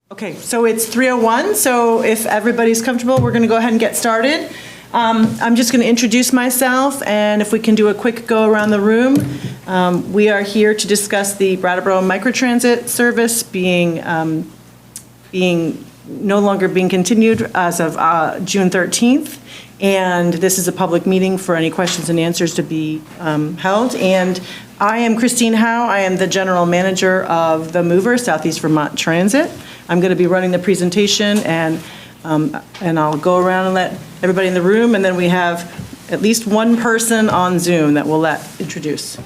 Okay, so it's 3:01, so if everybody's comfortable, we're going to go ahead and get started. I'm just going to introduce myself, and if we can do a quick go around the room. We are here to discuss the Brattleboro Microtransit service being no longer being continued as of June 13th, and this is a public meeting for any questions and answers to be held. And I am Christine Howe. I am the general manager of the MOOver, Southeast Vermont Transit. I'm going to be running the presentation, and I'll go around and let everybody in the room, and then we have at least one person on Zoom that we'll let introduce.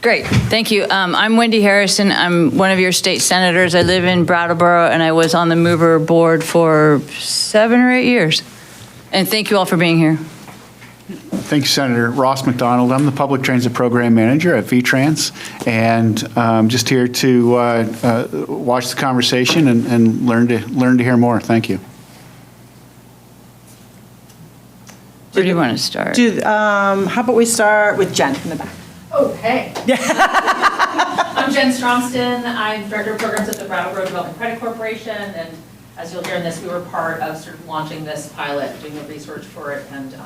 Great, thank you. I'm Wendy Harrison. I'm one of your state senators. I live in Brattleboro, and I was on the MOOver board for 7 or 8 years. And thank you all for being here. Thank you, Senator. Ross McDonald. I'm the Public Transit Program Manager at VTrans, and I'm just here to watch the conversation and learn to hear more. Thank you. Where do you want to start? How about we start with Jen in the back? Okay. I'm Jen Stromston. I'm Director of Programs at the Brattleboro Development Credit Corporation, and as you'll hear in this, we were part of sort of launching this pilot, doing the research for it, and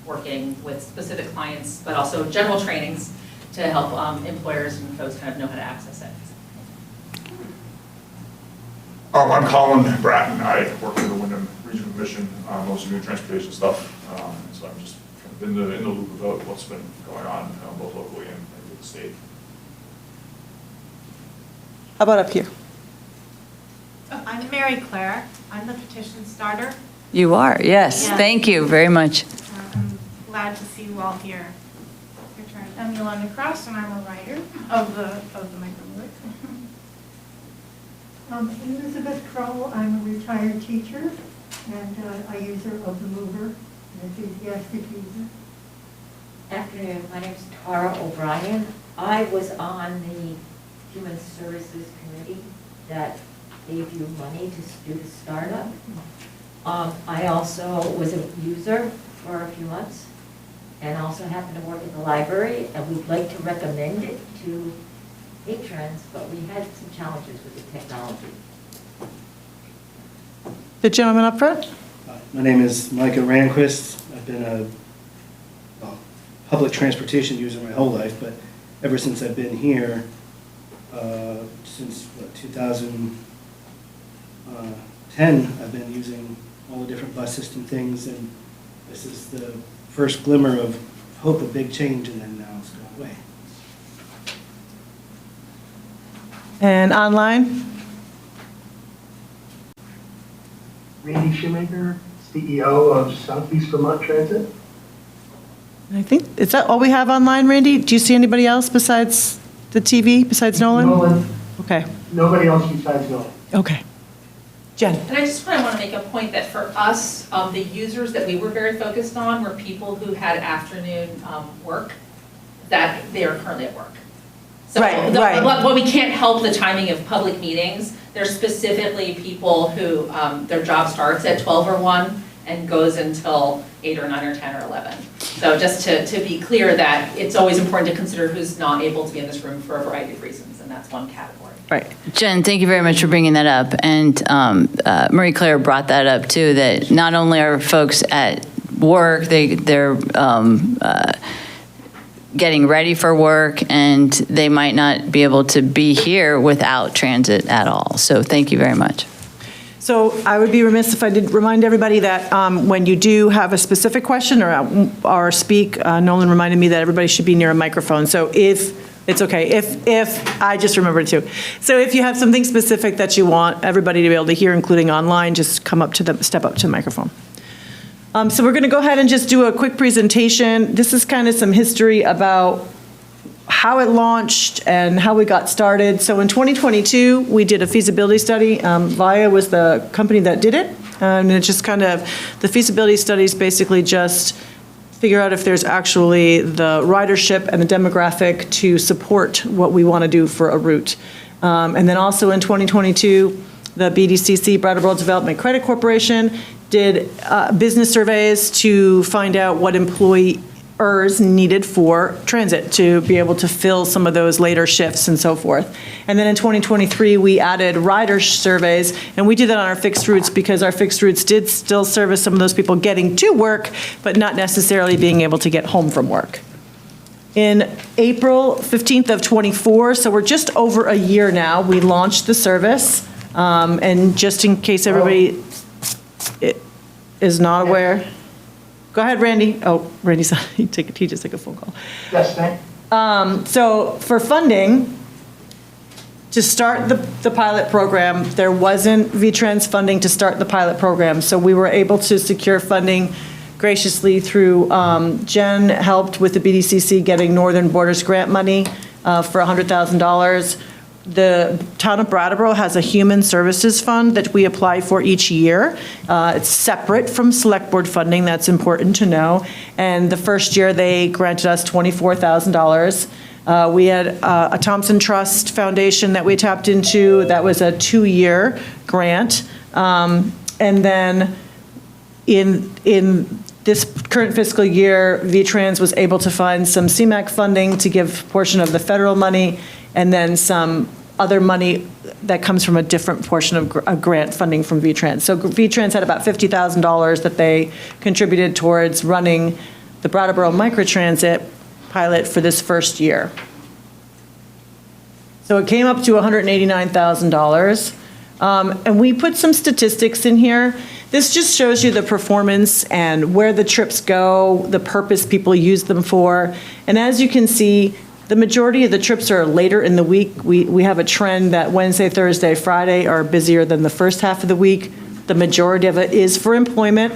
working with specific clients, but also general trainings to help employers and folks kind of know how to access it. I'm Colin Bratton. I work for the Wyndham Regional Commission, mostly doing transportation stuff. So I'm just kind of in the loop about what's been going on both locally and with the state. How about up here? I'm Mary Claire. I'm the petition starter. You are, yes. Yeah. Thank you very much. I'm glad to see you all here. Your turn. I'm Yolanda Cross, and I'm a writer of the micromover. Elizabeth Kroll. I'm a retired teacher and a user of the MOOver, an enthusiastic user. Afternoon, my name is Tara O'Brien. I was on the Human Services Committee that gave you money to do the startup. I also was a user for a few months and also happened to work at the library, and we'd like to recommend it to patrons, but we had some challenges with the technology. The gentleman up front? My name is Micah Ranquist. I've been a public transportation user my whole life, but ever since I've been here, since 2010, I've been using all the different bus system things, and this is the first glimmer of hope of big change, and then now it's gone away. And online? Randy Shoemaker, CEO of Southeast Vermont Transit. I think, is that all we have online, Randy? Do you see anybody else besides the TV, besides Nolan? Nolan. Okay. Nobody else besides Nolan. Okay. Jen? And I just want to make a point that for us, the users that we were very focused on were people who had afternoon work, that they are currently at work. So Right. What we can't help the timing of public meetings, there's specifically people who their job starts at 12 or 1 and goes until 8 or 9 or 10 or 11. So just to be clear that it's always important to consider who's not able to be in this room for a variety of reasons, and that's one category. Right. Jen, thank you very much for bringing that up. And Marie Claire brought that up too, that not only are folks at work, they're getting ready for work, and they might not be able to be here without transit at all. So thank you very much. So I would be remiss if I did remind everybody that when you do have a specific question or speak, Nolan reminded me that everybody should be near a microphone. So if it's okay, if I just remembered too. So if you have something specific that you want everybody to be able to hear, including online, just step up to the microphone. So we're going to go ahead and just do a quick presentation. This is kind of some history about how it launched and how we got started. So in 2022, we did a feasibility study. VIA was the company that did it. And it's just kind of, the feasibility studies basically just figure out if there's actually the ridership and the demographic to support what we want to do for a route. And then also in 2022, the BDCC, Brattleboro Development Credit Corporation, did business surveys to find out what employee hours needed for transit to be able to fill some of those later shifts and so forth. And then in 2023, we added rider surveys, and we did that on our fixed routes because our fixed routes did still service some of those people getting to work, but not necessarily being able to get home from work. In April 15th of '24, so we're just over a year now, we launched the service. And just in case everybody is not aware, go ahead, Randy. Oh, Randy's, he just took a phone call. Yes, thank. So for funding, to start the pilot program, there wasn't VTrans funding to start the pilot program. So we were able to secure funding graciously through, Jen helped with the BDCC getting Northern Borders grant money for $100,000. The town of Brattleboro has a human services fund that we apply for each year. It's separate from select board funding, that's important to know. And the first year, they granted us $24,000. We had a Thompson Trust Foundation that we tapped into. That was a 2-year grant. And then in this current fiscal year, VTrans was able to find some CMAQ funding to give a portion of the federal money, and then some other money that comes from a different portion of grant funding from VTrans. So VTrans had about $50,000 that they contributed towards running the Brattleboro Microtransit pilot for this first year. So it came up to $189,000. And we put some statistics in here. This just shows you the performance and where the trips go, the purpose people use them for. And as you can see, the majority of the trips are later in the week. We have a trend that Wednesday, Thursday, Friday are busier than the first half of the week. The majority of it is for employment.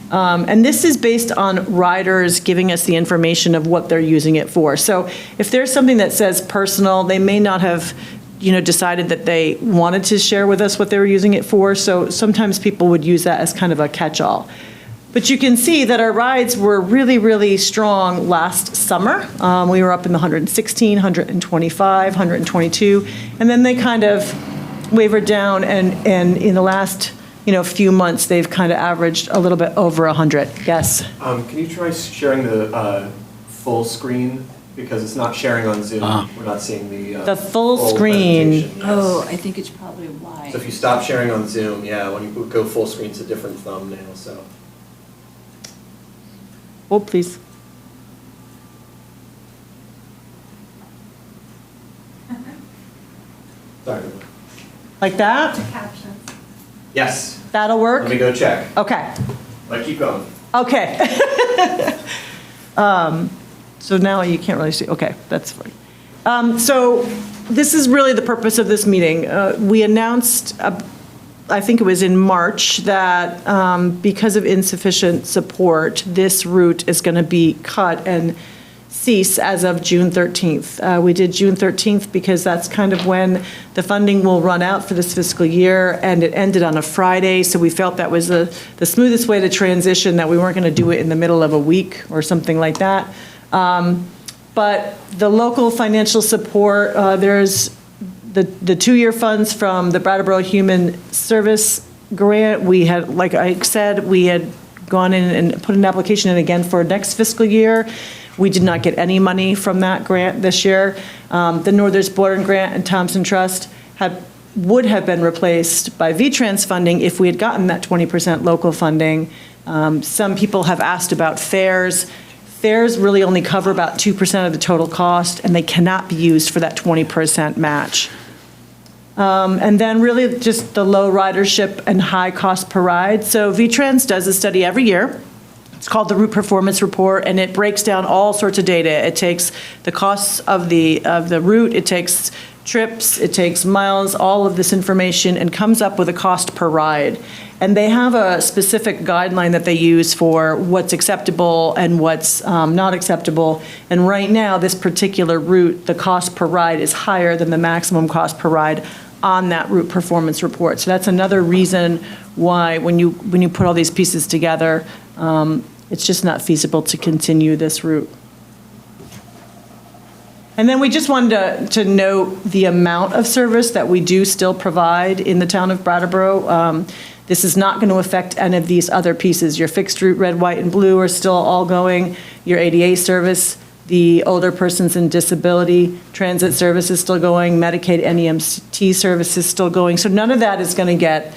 And this is based on riders giving us the information of what they're using it for. So if there's something that says personal, they may not have decided that they wanted to share with us what they were using it for. So sometimes people would use that as kind of a catch-all. But you can see that our rides were really, really strong last summer. We were up in the 116, 125, 122, and then they kind of wavered down, and in the last few months, they've kind of averaged a little bit over 100. Yes? Can you try sharing the full screen? Because it's not sharing on Zoom. We're not seeing the full screen. presentation, yes. Oh, I think it's probably why. So if you stop sharing on Zoom, yeah, when you go full screen, it's a different thumbnail, so. Hold, please. Sorry. Like that? Captions. Yes, That'll work? let me go check. Okay. But keep going. Okay. So now you can't really see, okay, that's fine. So this is really the purpose of this meeting. We announced, I think it was in March, that because of insufficient support, this route is going to be cut and cease as of June 13th. We did June 13th because that's kind of when the funding will run out for this fiscal year, and it ended on a Friday, so we felt that was the smoothest way to transition, that we weren't going to do it in the middle of a week or something like that. But the local financial support, there's the 2-year funds from the Brattleboro Human Service Grant. We had, like I said, we had gone in and put an application in again for next fiscal year. We did not get any money from that grant this year. The Northern Borders Grant and Thompson Trust would have been replaced by VTrans funding if we had gotten that 20% local funding. Some people have asked about fares. Fares really only cover about 2% of the total cost, and they cannot be used for that 20% match. And then really just the low ridership and high cost per ride. So VTrans does a study every year. It's called the Route Performance Report, and it breaks down all sorts of data. It takes the costs of the route, it takes trips, it takes miles, all of this information, and comes up with a cost per ride. And they have a specific guideline that they use for what's acceptable and what's not acceptable. And right now, this particular route, the cost per ride is higher than the maximum cost per ride on that route performance report. So that's another reason why when you put all these pieces together, it's just not feasible to continue this route. And then we just wanted to note the amount of service that we do still provide in the town of Brattleboro. This is not going to affect any of these other pieces. Your fixed route, red, white, and blue are still all going. Your ADA service, the older persons and disability transit service is still going. Medicaid NEMT service is still going. So none of that is going to get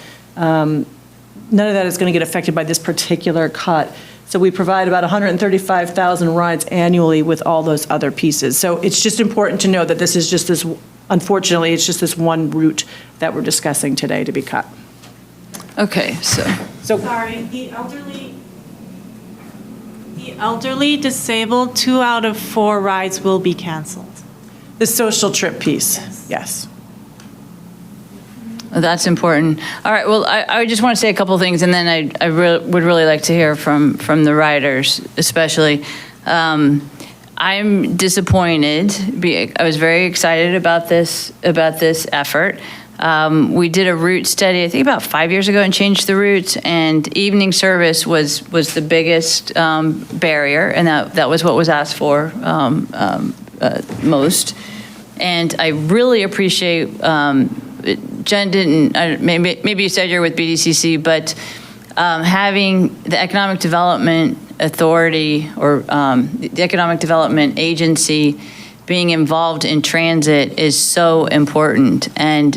affected by this particular cut. So we provide about 135,000 rides annually with all those other pieces. So it's just important to know that this is just this, unfortunately, it's just this one route that we're discussing today to be cut. Okay, so Sorry, the elderly disabled, 2 out of 4 rides will be canceled. The social trip piece, yes. that's important. All right, well, I just want to say a couple of things, and then I would really like to hear from the riders, especially. I'm disappointed. I was very excited about this effort. We did a route study, I think about 5 years ago, and changed the routes, and evening service was the biggest barrier, and that was what was asked for most. And I really appreciate, Jen didn't, maybe you said you're with BDCC, but having the Economic Development Authority or the Economic Development Agency being involved in transit is so important. And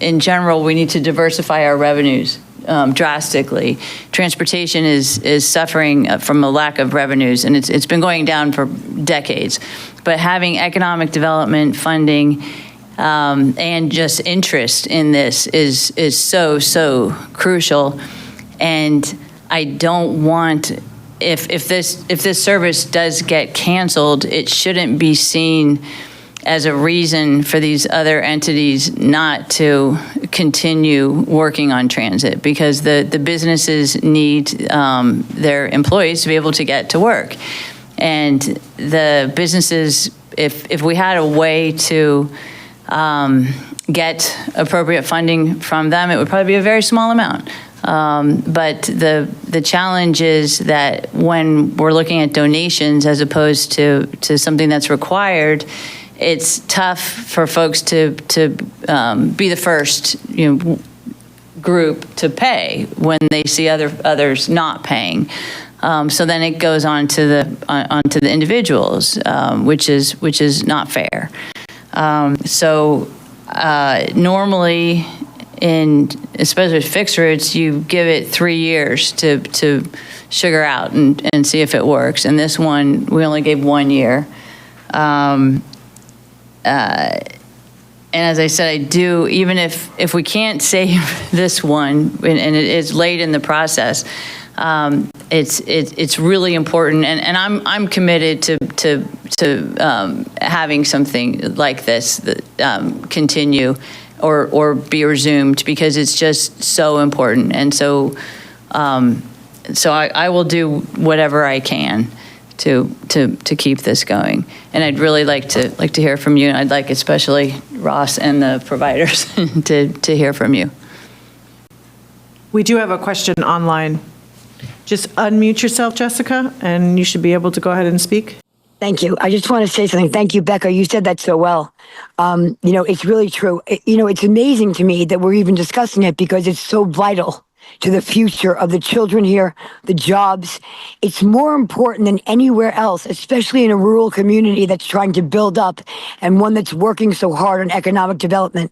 in general, we need to diversify our revenues drastically. Transportation is suffering from a lack of revenues, and it's been going down for decades. But having economic development funding and just interest in this is so crucial. And I don't want, if this service does get canceled, it shouldn't be seen as a reason for these other entities not to continue working on transit, because the businesses need their employees to be able to get to work. And the businesses, if we had a way to get appropriate funding from them, it would probably be a very small amount. But the challenge is that when we're looking at donations as opposed to something that's required, it's tough for folks to be the first group to pay when they see others not paying. So then it goes on to the individuals, which is not fair. Normally, especially fixed routes, you give it 3 years to sugar out and see if it works. And this one, we only gave 1 year. And as I said, I do, even if we can't save this one, and it is late in the process, it's really important, and I'm committed to having something like this that, continue or be resumed, because it's just so important. And so I will do whatever I can to keep this going. And I'd really like to hear from you, and I'd like especially Ross and the providers to hear from you. We do have a question online. Just unmute yourself, Jessica, and you should be able to go ahead and speak. Thank you. I just want to say something. Thank you, Becca. You said that so well. It's really true. It's amazing to me that we're even discussing it, because it's so vital to the future of the children here, the jobs. It's more important than anywhere else, especially in a rural community that's trying to build up and one that's working so hard on economic development.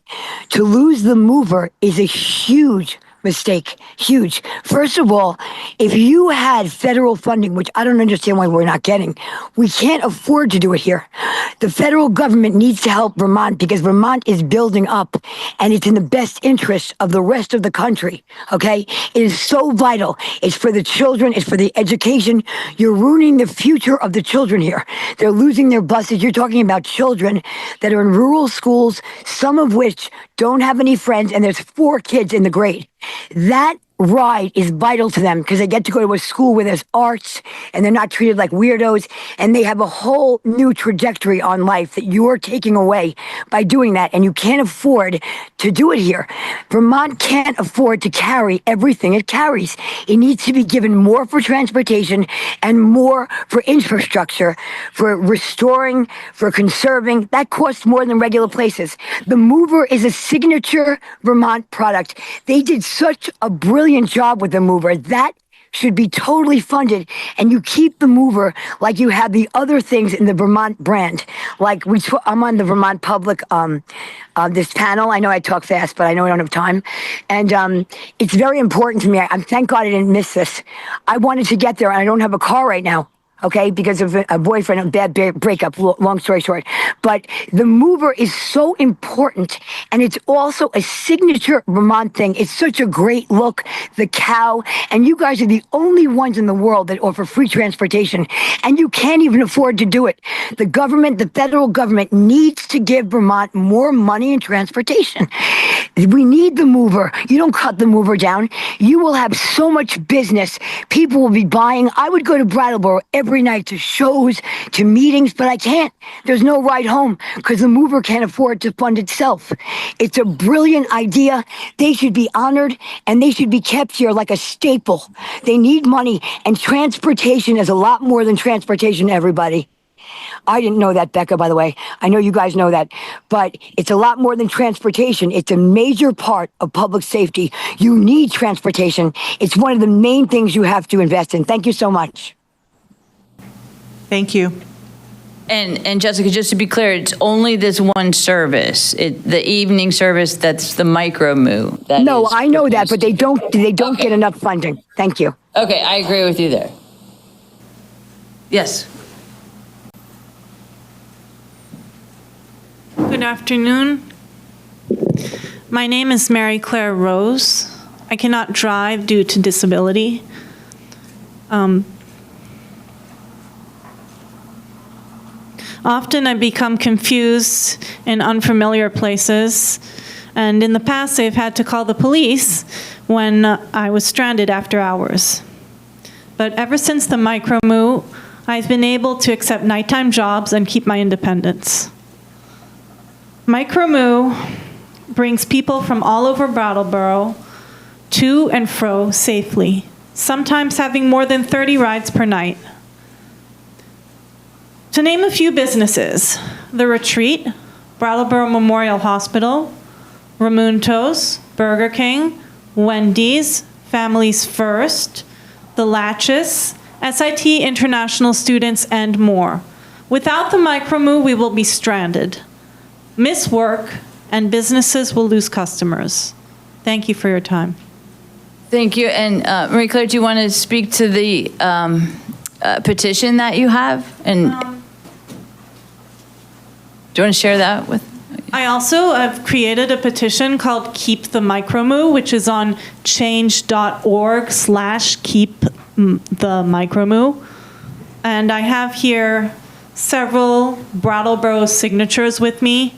To lose the MOOver is a huge mistake. Huge. First of all, if you had federal funding, which I don't understand why we're not getting, we can't afford to do it here. The federal government needs to help Vermont, because Vermont is building up, and it's in the best interest of the rest of the country. Okay? It is so vital. It's for the children. It's for the education. You're ruining the future of the children here. They're losing their buses. You're talking about children that are in rural schools, some of which don't have any friends, and there's 4 kids in the grade. That ride is vital to them because they get to go to a school where there's arts and they're not treated like weirdos, and they have a whole new trajectory on life that you're taking away by doing that, and you can't afford to do it here. Vermont can't afford to carry everything it carries. It needs to be given more for transportation and more for infrastructure, for restoring, for conserving. That costs more than regular places. The MOOver is a signature Vermont product. They did such a brilliant job with the MOOver. That should be totally funded, and you keep the MOOver like you have the other things in the Vermont brand. Like I'm on the Vermont Public this panel. I know I talk fast, but I know I don't have time, and it's very important to me. Thank God I didn't miss this. I wanted to get there, and I don't have a car right now. Okay, because of a boyfriend, a bad breakup, long story short. But the MOOver is so important, and it's also a signature Vermont thing. It's such a great look, the cow, and you guys are the only ones in the world that offer free transportation, and you can't even afford to do it. The government, the federal government, needs to give Vermont more money in transportation. We need the MOOver. You don't cut the MOOver down. You will have so much business. People will be buying. I would go to Brattleboro every night to shows, to meetings, but I can't. There's no ride home because the MOOver can't afford to fund itself. It's a brilliant idea. They should be honored, and they should be kept here like a staple. They need money, and transportation is a lot more than transportation, everybody. I didn't know that, Becca, by the way. I know you guys know that. But it's a lot more than transportation. It's a major part of public safety. You need transportation. It's one of the main things you have to invest in. Thank you so much. Thank you. And Jessica, just to be clear, it's only this one service, the evening service, that's the micro-moo. No, I know that, but they don't get enough funding. Thank you. Okay, I agree with you there. Yes. Good afternoon. My name is Mary Claire Rose. I cannot drive due to disability. Often I become confused in unfamiliar places, and in the past I've had to call the police when I was stranded after hours. But ever since the micro-moo, I've been able to accept nighttime jobs and keep my independence. Micro-moo brings people from all over Brattleboro to and fro safely, sometimes having more than 30 rides per night. To name a few businesses: The Retreat, Brattleboro Memorial Hospital, Ramunto's, Burger King, Wendy's, Families First, The Latches, SIT International Students, and more. Without the micro-moo, we will be stranded, miss work, and businesses will lose customers. Thank you for your time. Thank you. And Marie Claire, do you want to speak to the petition that you have? And do you want to share that with? I also have created a petition called Keep the Micro-moo, which is on change.org/keep-the-micro-moo. And I have here several Brattleboro signatures with me.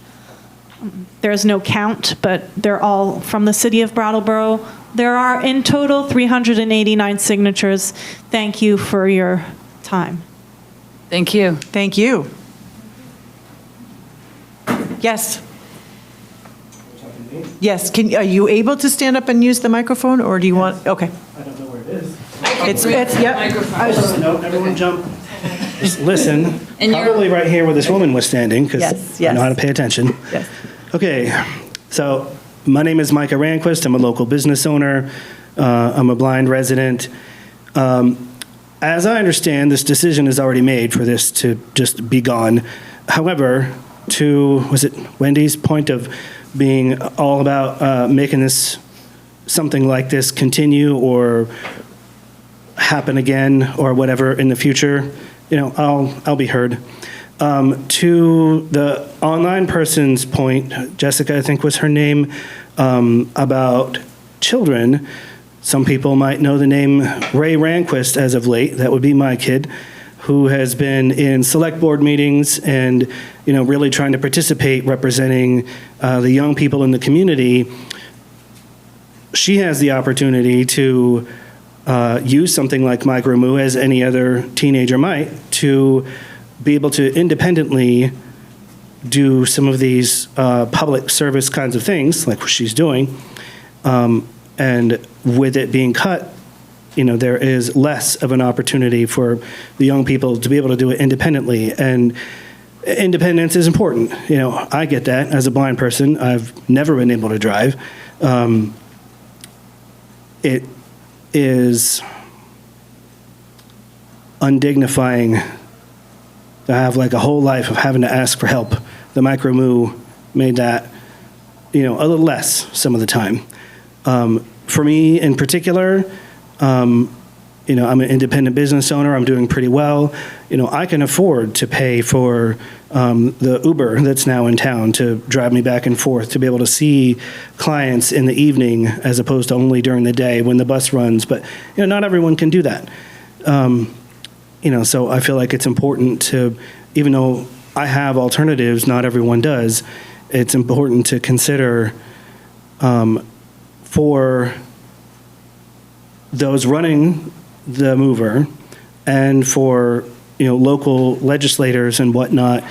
There's no count, but they're all from the city of Brattleboro. There are in total 389 signatures. Thank you for your time. Thank you. Thank you. Yes. Yes, are you able to stand up and use the microphone, or do you want, okay. I don't know where it is. It's yep. No, everyone jump. Just listen. And you're- Probably right here where this woman was standing, because Yes, I know yes. how to pay attention. Yes. Okay, so my name is Micah Ranquist. I'm a local business owner. I'm a blind resident. As I understand, this decision is already made for this to just be gone. However, was it Wendy's point of being all about making this, something like this continue or happen again or whatever in the future, I'll be heard. To the online person's point, Jessica, I think was her name, about children, some people might know the name Ray Ranquist as of late. That would be my kid, who has been in select board meetings and, really trying to participate, representing the young people in the community, she has the opportunity to use something like MicroMoo, as any other teenager might, to be able to independently do some of these public service kinds of things, like what she's doing. And with it being cut, there is less of an opportunity for the young people to be able to do it independently. And independence is important. I get that as a blind person. I've never been able to drive. It is undignifying to have like a whole life of having to ask for help. The MicroMoo made that, a little less some of the time. For me in particular, I'm an independent business owner. I'm doing pretty well. I can afford to pay for the Uber that's now in town to drive me back and forth, to be able to see clients in the evening as opposed to only during the day when the bus runs. But, not everyone can do that. So I feel like it's important to, even though I have alternatives, not everyone does, it's important to consider for those running the MOOver and for local legislators and whatnot,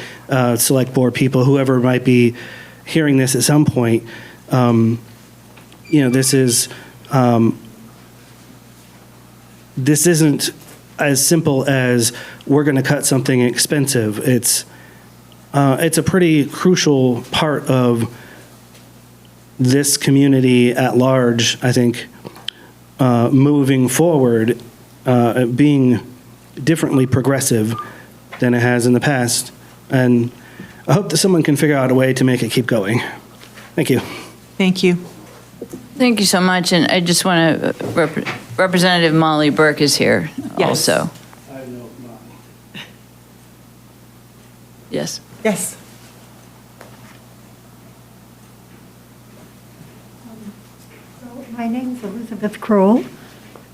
select board people, whoever might be hearing this at some point, this isn't as simple as we're going to cut something expensive. It's a pretty crucial part of this community at large, I think, moving forward, being differently progressive than it has in the past. And I hope that someone can figure out a way to make it keep going. Thank you. Thank you. Thank you so much, and I just want to, Representative Molly Burke is here Yes. also. Yes. Yes. My name's Elizabeth Kroll,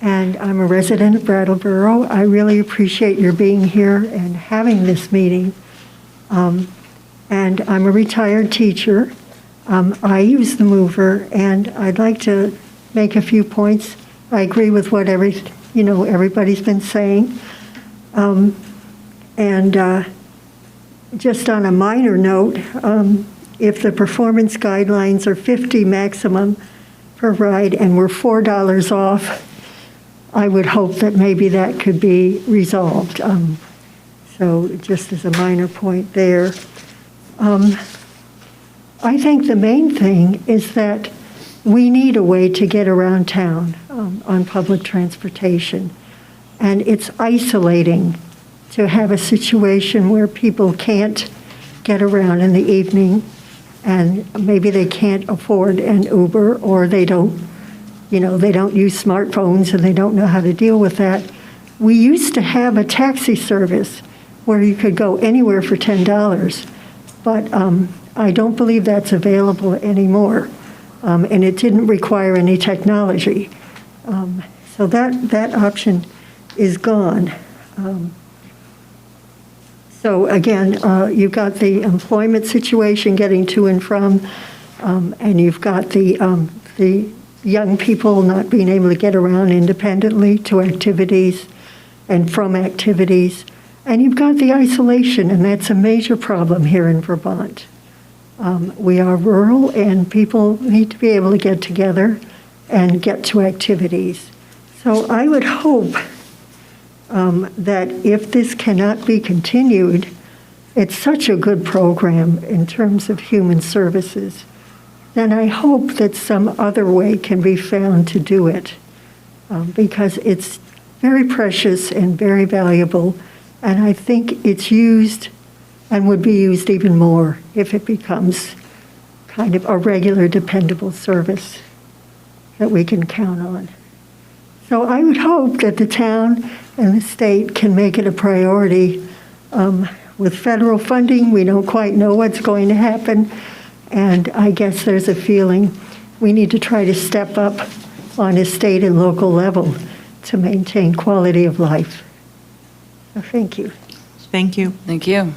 and I'm a resident of Brattleboro. I really appreciate your being here and having this meeting. And I'm a retired teacher. I use the MOOver, and I'd like to make a few points. I agree with what everybody's been saying. Just on a minor note, if the performance guidelines are 50 maximum per ride and we're $4 off, I would hope that maybe that could be resolved. So just as a minor point there. I think the main thing is that we need a way to get around town on public transportation. And it's isolating to have a situation where people can't get around in the evening, and maybe they can't afford an Uber, or they don't use smartphones and they don't know how to deal with that. We used to have a taxi service where you could go anywhere for $10, but I don't believe that's available anymore, and it didn't require any technology. So that option is gone. So again, you've got the employment situation getting to and from, and you've got the young people not being able to get around independently to activities and from activities. And you've got the isolation, and that's a major problem here in Vermont. We are rural, and people need to be able to get together and get to activities. So I would hope that if this cannot be continued, it's such a good program in terms of human services, then I hope that some other way can be found to do it, because it's very precious and very valuable, and I think it's used and would be used even more if it becomes kind of a regular, dependable service that we can count on. So I would hope that the town and the state can make it a priority. With federal funding, we don't quite know what's going to happen, and I guess there's a feeling we need to try to step up on a state and local level to maintain quality of life. So thank you. Thank you. Thank you.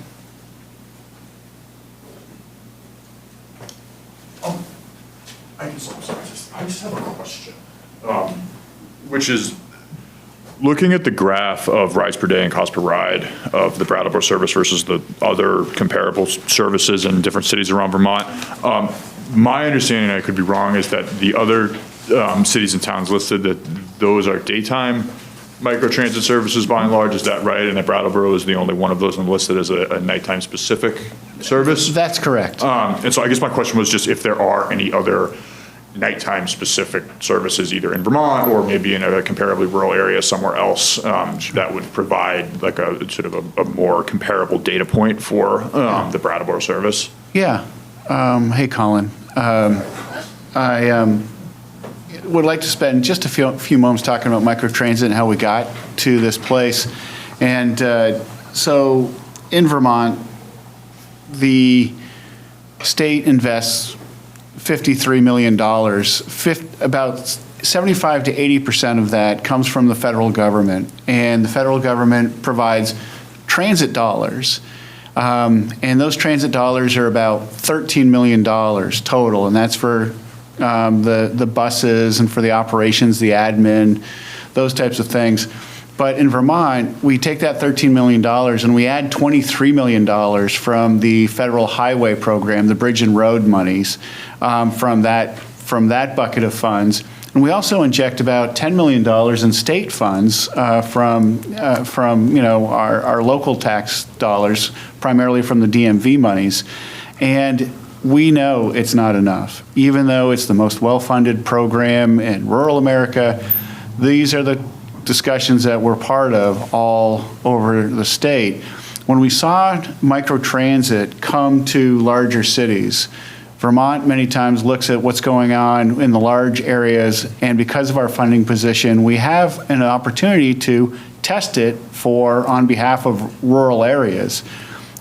I just have a question. which is looking at the graph of rides per day and cost per ride of the Brattleboro service versus the other comparable services in different cities around Vermont. My understanding, I could be wrong, is that the other cities and towns listed, that those are daytime microtransit services by and large. Is that right? And that Brattleboro is the only one of those listed as a nighttime specific service? That's correct. And so I guess my question was just if there are any other nighttime specific services either in Vermont or maybe in a comparably rural area somewhere else that would provide like a sort of a more comparable data point for the Brattleboro service. Yeah. Hey, Colin. I would like to spend just a few moments talking about microtransit and how we got to this place. And so in Vermont, the state invests $53 million. About 75 to 80% of that comes from the federal government. And the federal government provides transit dollars. And those transit dollars are about $13 million total. And that's for the buses and for the operations, the admin, those types of things. But in Vermont, we take that $13 million and we add $23 million from the federal highway program, the bridge and road monies, from that bucket of funds. And we also inject about $10 million in state funds from our local tax dollars, primarily from the DMV monies. And we know it's not enough. Even though it's the most well-funded program in rural America, these are the discussions that we're part of all over the state. When we saw microtransit come to larger cities, Vermont many times looks at what's going on in the large areas, and because of our funding position, we have an opportunity to test it on behalf of rural areas.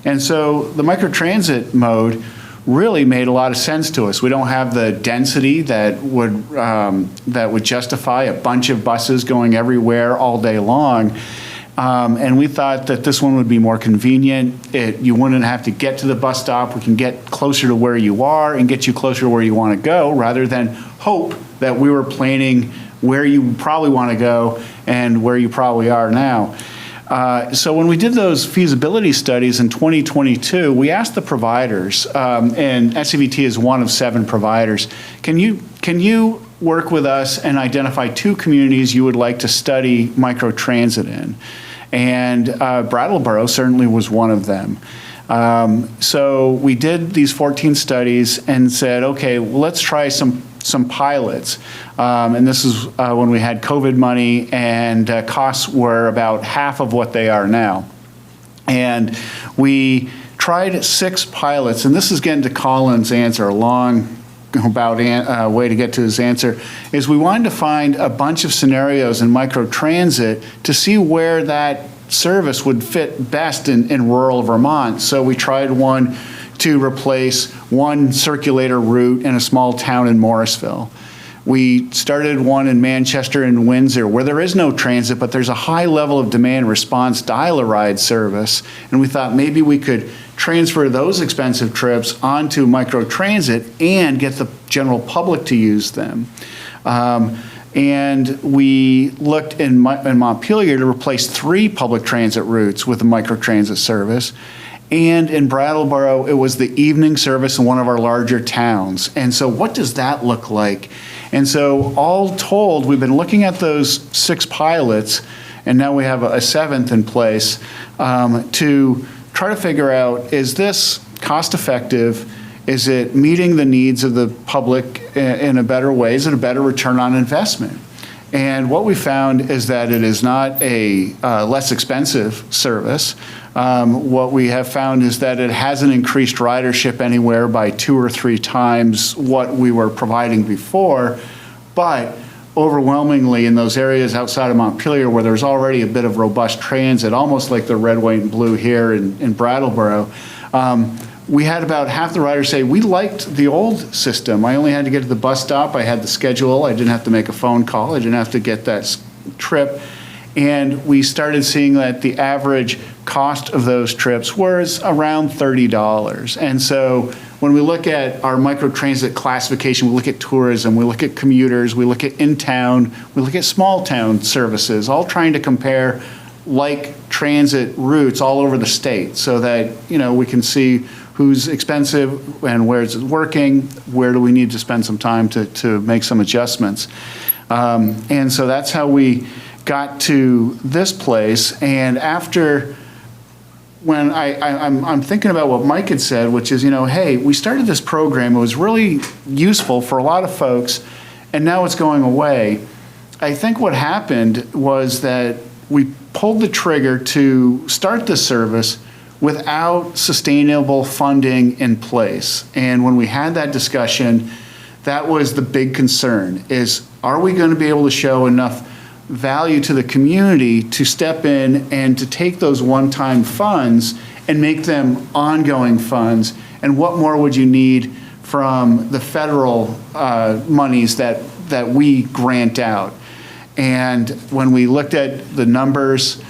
And so the microtransit mode really made a lot of sense to us. We don't have the density that would justify a bunch of buses going everywhere all day long. And we thought that this one would be more convenient. You wouldn't have to get to the bus stop. We can get closer to where you are and get you closer to where you want to go, rather than hope that we were planning where you probably want to go and where you probably are now. So when we did those feasibility studies in 2022, we asked the providers, and SCVT is one of 7 providers, can you work with us and identify 2 communities you would like to study microtransit in? And Brattleboro certainly was one of them. So we did these 14 studies and said, okay, well, let's try some pilots. And this is when we had COVID money and costs were about half of what they are now. And we tried 6 pilots, and this is getting to Colin's answer, a long way to get to his answer, is we wanted to find a bunch of scenarios in microtransit to see where that service would fit best in rural Vermont. So we tried one to replace one circulator route in a small town in Morrisville. We started one in Manchester and Windsor where there is no transit, but there's a high level of demand response dial-a-ride service. And we thought maybe we could transfer those expensive trips onto microtransit and get the general public to use them. And we looked in Montpelier to replace 3 public transit routes with a microtransit service. And in Brattleboro, it was the evening service in one of our larger towns. And so what does that look like? And so all told, we've been looking at those 6 pilots, and now we have a 7th in place, to try to figure out, is this cost effective? Is it meeting the needs of the public in a better way? Is it a better return on investment? And what we found is that it is not a less expensive service. What we have found is that it hasn't increased ridership anywhere by 2 or 3 times what we were providing before, but overwhelmingly in those areas outside of Montpelier where there's already a bit of robust transit, almost like the red, white, and blue here in Brattleboro, we had about half the riders say, we liked the old system. I only had to get to the bus stop. I had the schedule. I didn't have to make a phone call. I didn't have to get that trip. And we started seeing that the average cost of those trips was around $30. And so when we look at our microtransit classification, we look at tourism, we look at commuters, we look at in-town, we look at small-town services, all trying to compare like transit routes all over the state so that, we can see who's expensive and where is it working, where do we need to spend some time to make some adjustments. And so that's how we got to this place. And after, when I'm thinking about what Mike had said, which is, hey, we started this program, it was really useful for a lot of folks, and now it's going away. I think what happened was that we pulled the trigger to start the service without sustainable funding in place. And when we had that discussion, that was the big concern, is are we going to be able to show enough value to the community to step in and to take those one-time funds and make them ongoing funds? And what more would you need from the federal monies that we grant out? And when we looked at the numbers,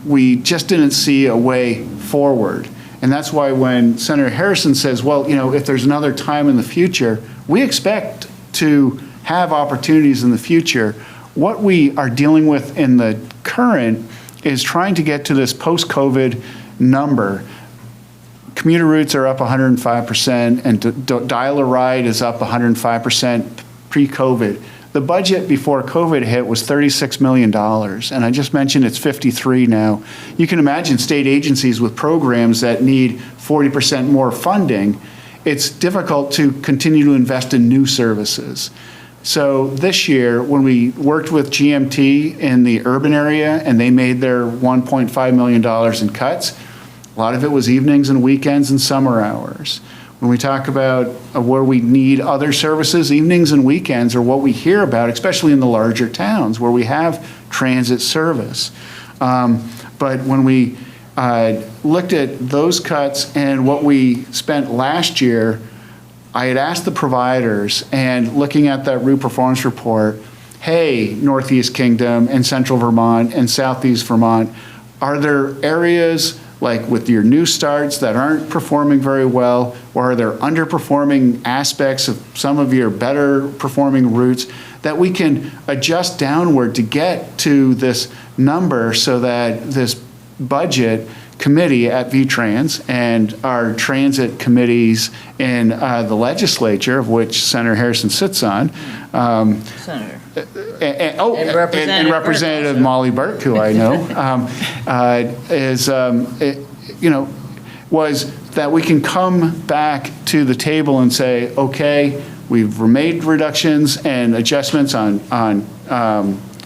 we just didn't see a way forward. And that's why when Senator Harrison says, well, if there's another time in the future, we expect to have opportunities in the future. What we are dealing with in the current is trying to get to this post-COVID number. Commuter routes are up 105%, and dial-a-ride is up 105% pre-COVID. The budget before COVID hit was $36 million, and I just mentioned it's 53 now. You can imagine state agencies with programs that need 40% more funding. It's difficult to continue to invest in new services. So this year, when we worked with GMT in the urban area and they made their $1.5 million in cuts, a lot of it was evenings and weekends and summer hours. When we talk about where we need other services, evenings and weekends are what we hear about, especially in the larger towns where we have transit service. But when we looked at those cuts and what we spent last year, I had asked the providers, and looking at that route performance report, hey, Northeast Kingdom and Central Vermont and Southeast Vermont, are there areas like with your new starts that aren't performing very well, or are there underperforming aspects of some of your better performing routes that we can adjust downward to get to this number so that this budget committee at VTrans and our transit committees in the legislature, of which Senator Harrison sits on, Senator. And Representative Representative Molly Burke, who I know, was that we can come back to the table and say, okay, we've made reductions and adjustments on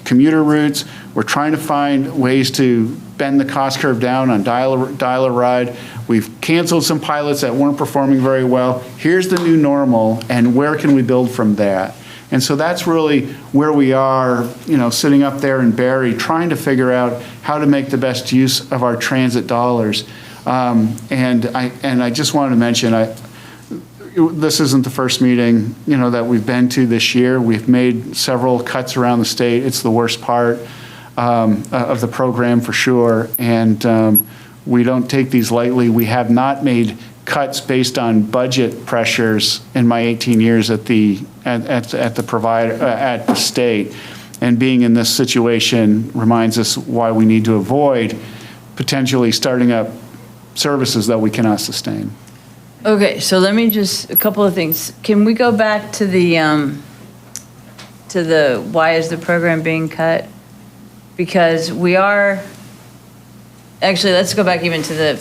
commuter routes. We're trying to find ways to bend the cost curve down on dial-a-ride. We've canceled some pilots that weren't performing very well. Here's the new normal, and where can we build from that? And so that's really where we are, sitting up there in Barrie, trying to figure out how to make the best use of our transit dollars. And I just wanted to mention, this isn't the first meeting, that we've been to this year. We've made several cuts around the state. It's the worst part of the program for sure. And we don't take these lightly. We have not made cuts based on budget pressures in my 18 years at the state. And being in this situation reminds us why we need to avoid potentially starting up services that we cannot sustain. Okay, so let me just, a couple of things. Can we go back to the why is the program being cut? Because we are, actually, let's go back even to the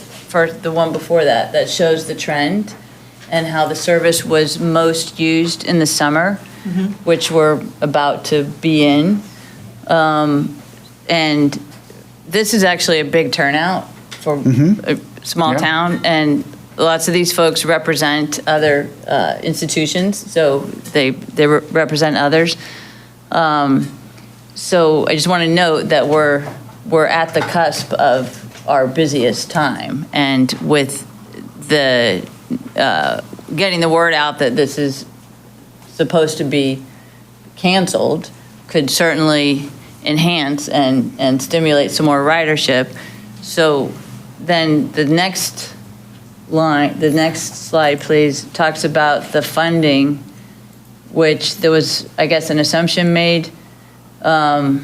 one before that shows the trend and how the service was most used in the summer, which we're about to be in. And this is actually a big turnout for a small town, and lots of these folks represent other institutions, so they represent others. So I just want to note that we're at the cusp of our busiest time, and with the getting the word out that this is supposed to be canceled could certainly enhance and stimulate some more ridership. So then the next slide, please, talks about the funding, which there was, I guess, an assumption made. I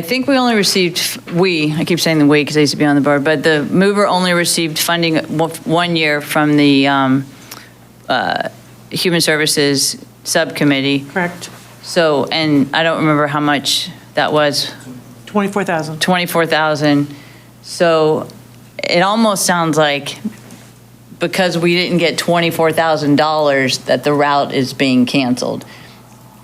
think we only received, I keep saying the we because I used to be on the board, but the MOOver only received funding 1 year from the Human Services Subcommittee. Correct. So, and I don't remember how much that was. 24,000. 24,000. So it almost sounds like because we didn't get $24,000 that the route is being canceled.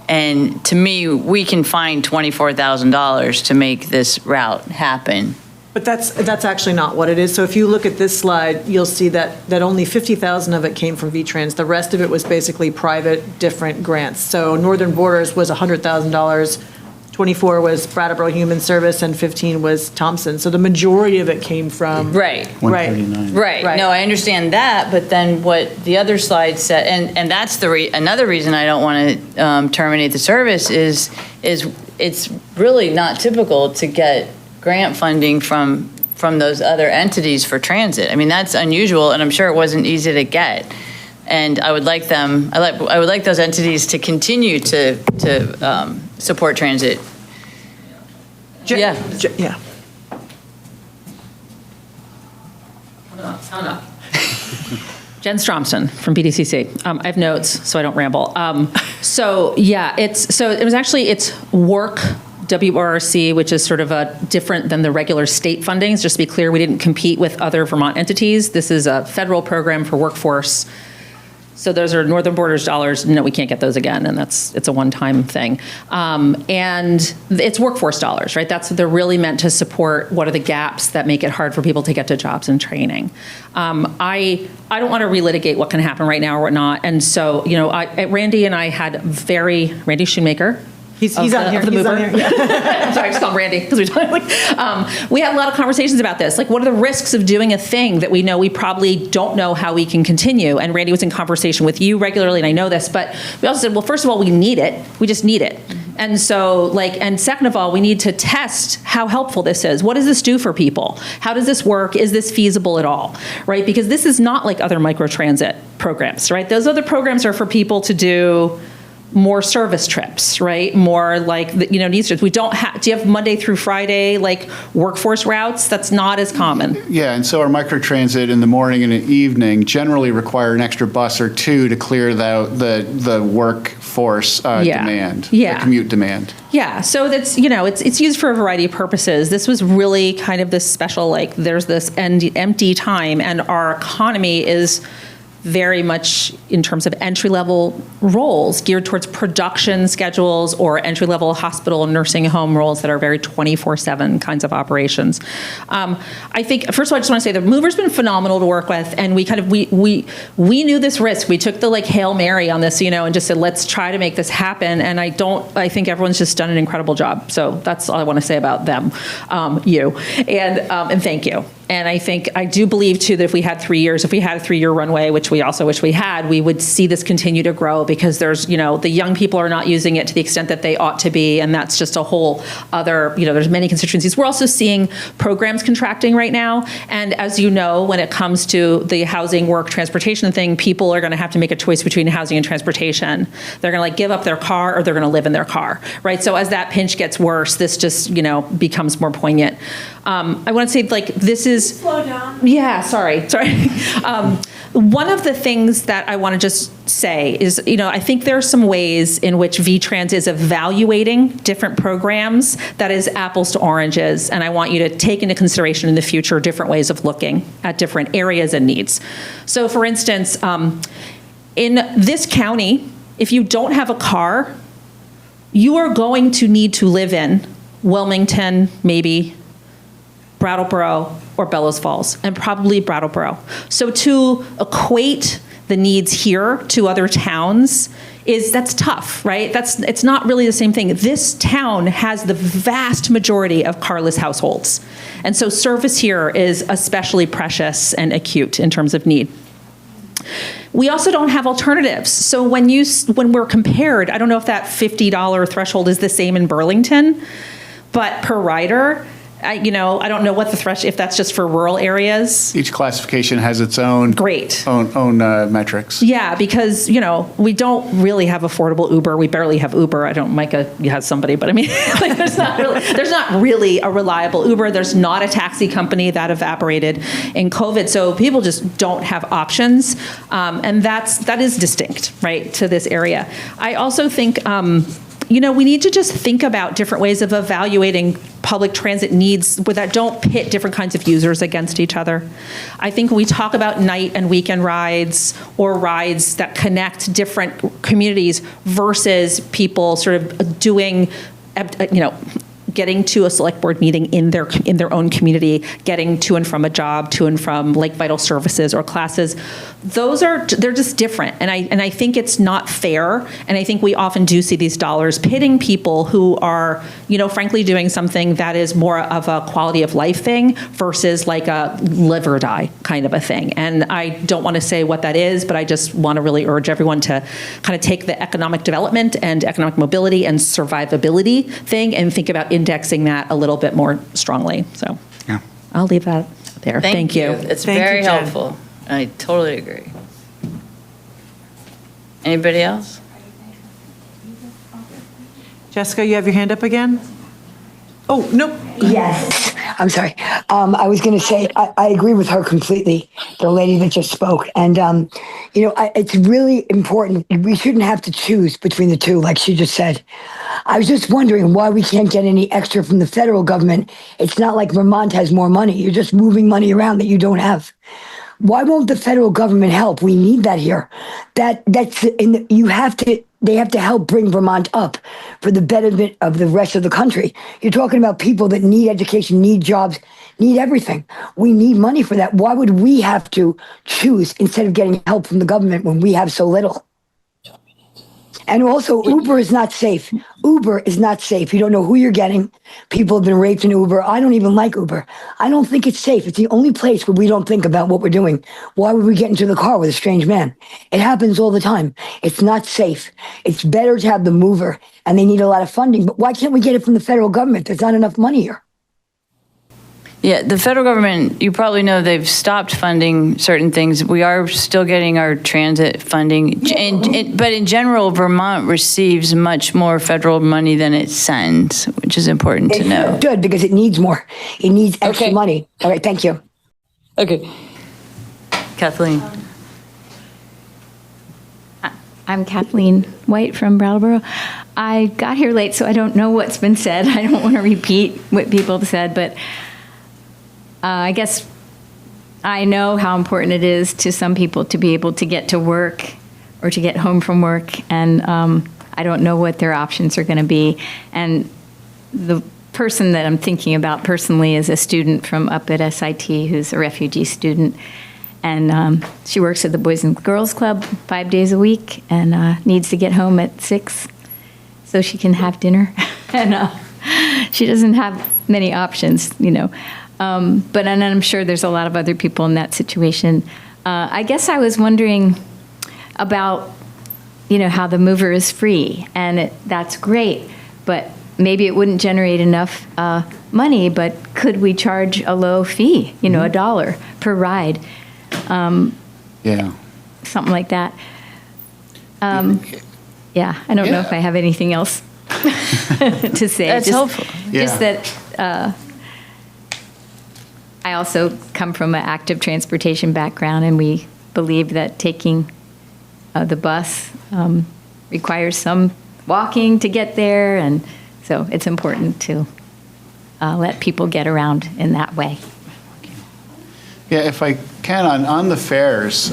And to me, we can find $24,000 to make this route happen. But that's actually not what it is. So if you look at this slide, you'll see that only 50,000 of it came from VTrans. The rest of it was basically private, different grants. So Northern Borders was $100,000, 24 was Brattleboro Human Service, and 15 was Thompson. So the majority of it came from. Right. Right. 139. Right. Right. No, I understand that, but then what the other slide said, and that's another reason I don't want to terminate the service is it's really not typical to get grant funding from those other entities for transit. I mean, that's unusual, and I'm sure it wasn't easy to get. And I would like I would like those entities to continue to support transit. Yeah. Yeah. Jen Stromson from BDCC. I have notes, so I don't ramble. So yeah, it's work, WRC, which is sort of different than the regular state fundings. Just to be clear, we didn't compete with other Vermont entities. This is a federal program for workforce. So those are Northern Borders dollars. No, we can't get those again, and it's a one-time thing. And it's workforce dollars, right? That's what they're really meant to support. What are the gaps that make it hard for people to get to jobs and training? I don't want to relitigate what can happen right now or what not. And so, Randy and I had Randy Shoemaker. He's on here. The He's on MOOver. here. I'm sorry, I just call him Randy because we had a lot of conversations about this. Like, what are the risks of doing a thing that we know we probably don't know how we can continue? And Randy was in conversation with you regularly, and I know this, but we also said, well, first of all, we need it. We just need it. And so, and second of all, we need to test how helpful this is. What does this do for people? How does this work? Is this feasible at all? Right? Because this is not like other microtransit programs, right? Those other programs are for people to do more service trips, right? More like, needs trips. We don't have, do you have Monday through Friday, like workforce routes? That's not as common. Yeah, and so our microtransit in the morning and the evening generally require an extra bus or two to clear the workforce demand, the commute demand. Yeah, so that's, it's used for a variety of purposes. This was really kind of this special, there's this empty time, and our economy is very much in terms of entry-level roles geared towards production schedules or entry-level hospital and nursing home roles that are very 24/7 kinds of operations. I think, first of all, I just want to say the MOOver's been phenomenal to work with, and we knew this risk. We took the Hail Mary on this, and just said, let's try to make this happen. And I think everyone's just done an incredible job. So that's all I want to say about them, you, and thank you. And I do believe, too, that if we had a 3-year runway, which we also wish we had, we would see this continue to grow because there's, the young people are not using it to the extent that they ought to be. And that's just a whole other, there's many constituencies. We're also seeing programs contracting right now. And as you know, when it comes to the housing, work, transportation thing, people are going to have to make a choice between housing and transportation. They're going to give up their car or they're going to live in their car, right? So as that pinch gets worse, this just, becomes more poignant. I want to say, this is... Slow down. Yeah, sorry. One of the things that I want to just say is, I think there are some ways in which VTrans is evaluating different programs that is apples to oranges, and I want you to take into consideration in the future different ways of looking at different areas and needs. So, for instance, in this county, if you don't have a car, you are going to need to live in Wilmington, maybe Brattleboro or Bellows Falls, and probably Brattleboro. So to equate the needs here to other towns that's tough, right? It's not really the same thing. This town has the vast majority of carless households. And so service here is especially precious and acute in terms of need. We also don't have alternatives. So when we're compared, I don't know if that $50 threshold is the same in Burlington, but per rider, I don't know what the threshold, if that's just for rural areas. Each classification has its own. Great. Own metrics. Yeah, because, we don't really have affordable Uber. We barely have Uber. I don't, Micah has somebody, but I mean, like, there's not really a reliable Uber. There's not a taxi company. That evaporated in COVID. So people just don't have options. And that is distinct, right, to this area. I also think, we need to just think about different ways of evaluating public transit needs that don't pit different kinds of users against each other. I think when we talk about night and weekend rides or rides that connect different communities versus people sort of doing, getting to a select board meeting in their own community, getting to and from a job, to and from like vital services or classes, they're just different. And I think it's not fair. And I think we often do see these dollars pitting people who are, frankly doing something that is more of a quality of life thing versus like a live or die kind of a thing. And I don't want to say what that is, but I just want to really urge everyone to kind of take the economic development and economic mobility and survivability thing and think about indexing that a little bit more strongly. So Yeah. I'll leave that there. Thank you. It's Thank very you, Jen. helpful. I totally agree. Anybody else? Jessica, you have your hand up again? Oh, nope. Yes, I'm sorry. I was going to say, I agree with her completely, the lady that just spoke. And, it's really important. We shouldn't have to choose between the two, like she just said. I was just wondering why we can't get any extra from the federal government. It's not like Vermont has more money. You're just moving money around that you don't have. Why won't the federal government help? We need that here. They have to help bring Vermont up for the benefit of the rest of the country. You're talking about people that need education, need jobs, need everything. We need money for that. Why would we have to choose instead of getting help from the government when we have so little? And also, Uber is not safe. Uber is not safe. You don't know who you're getting. People have been raped in Uber. I don't even like Uber. I don't think it's safe. It's the only place where we don't think about what we're doing. Why would we get into the car with a strange man? It happens all the time. It's not safe. It's better to have the MOOver, and they need a lot of funding. But why can't we get it from the federal government? There's not enough money here. Yeah, the federal government, you probably know they've stopped funding certain things. We are still getting our transit funding. But in general, Vermont receives much more federal money than it sends, which is important to know. Good, because it needs more. It needs extra Okay. money. All right, thank you. Okay. Kathleen. I'm Kathleen White from Brattleboro. I got here late, so I don't know what's been said. I don't want to repeat what people have said, but I guess I know how important it is to some people to be able to get to work or to get home from work, and I don't know what their options are going to be. And the person that I'm thinking about personally is a student from up at SIT who's a refugee student, and she works at the Boys and Girls Club 5 days a week and needs to get home at 6 so she can have dinner. And she doesn't have many options, But and I'm sure there's a lot of other people in that situation. I guess I was wondering about, how the MOOver is free, and that's great, but maybe it wouldn't generate enough money, but could we charge a low fee, $1 per ride? Yeah. Something like that. Yeah, I don't know if I have anything else to say. That's helpful. Just that I also come from an active transportation background, and we believe that taking the bus requires some walking to get there, and so it's important to let people get around in that way. Yeah, if I can, on the fares,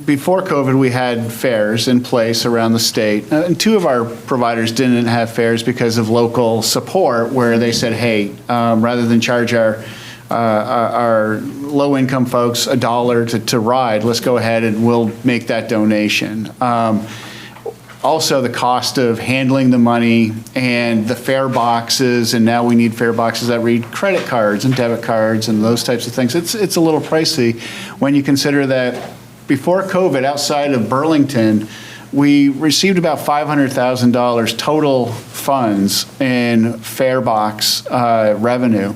before COVID, we had fares in place around the state. And two of our providers didn't have fares because of local support, where they said, hey, rather than charge our low-income folks $1 to ride, let's go ahead and we'll make that donation. Also, the cost of handling the money and the fare boxes, and now we need fare boxes that read credit cards and debit cards and those types of things. It's a little pricey when you consider that before COVID, outside of Burlington, we received about $500,000 total funds in fare box revenue,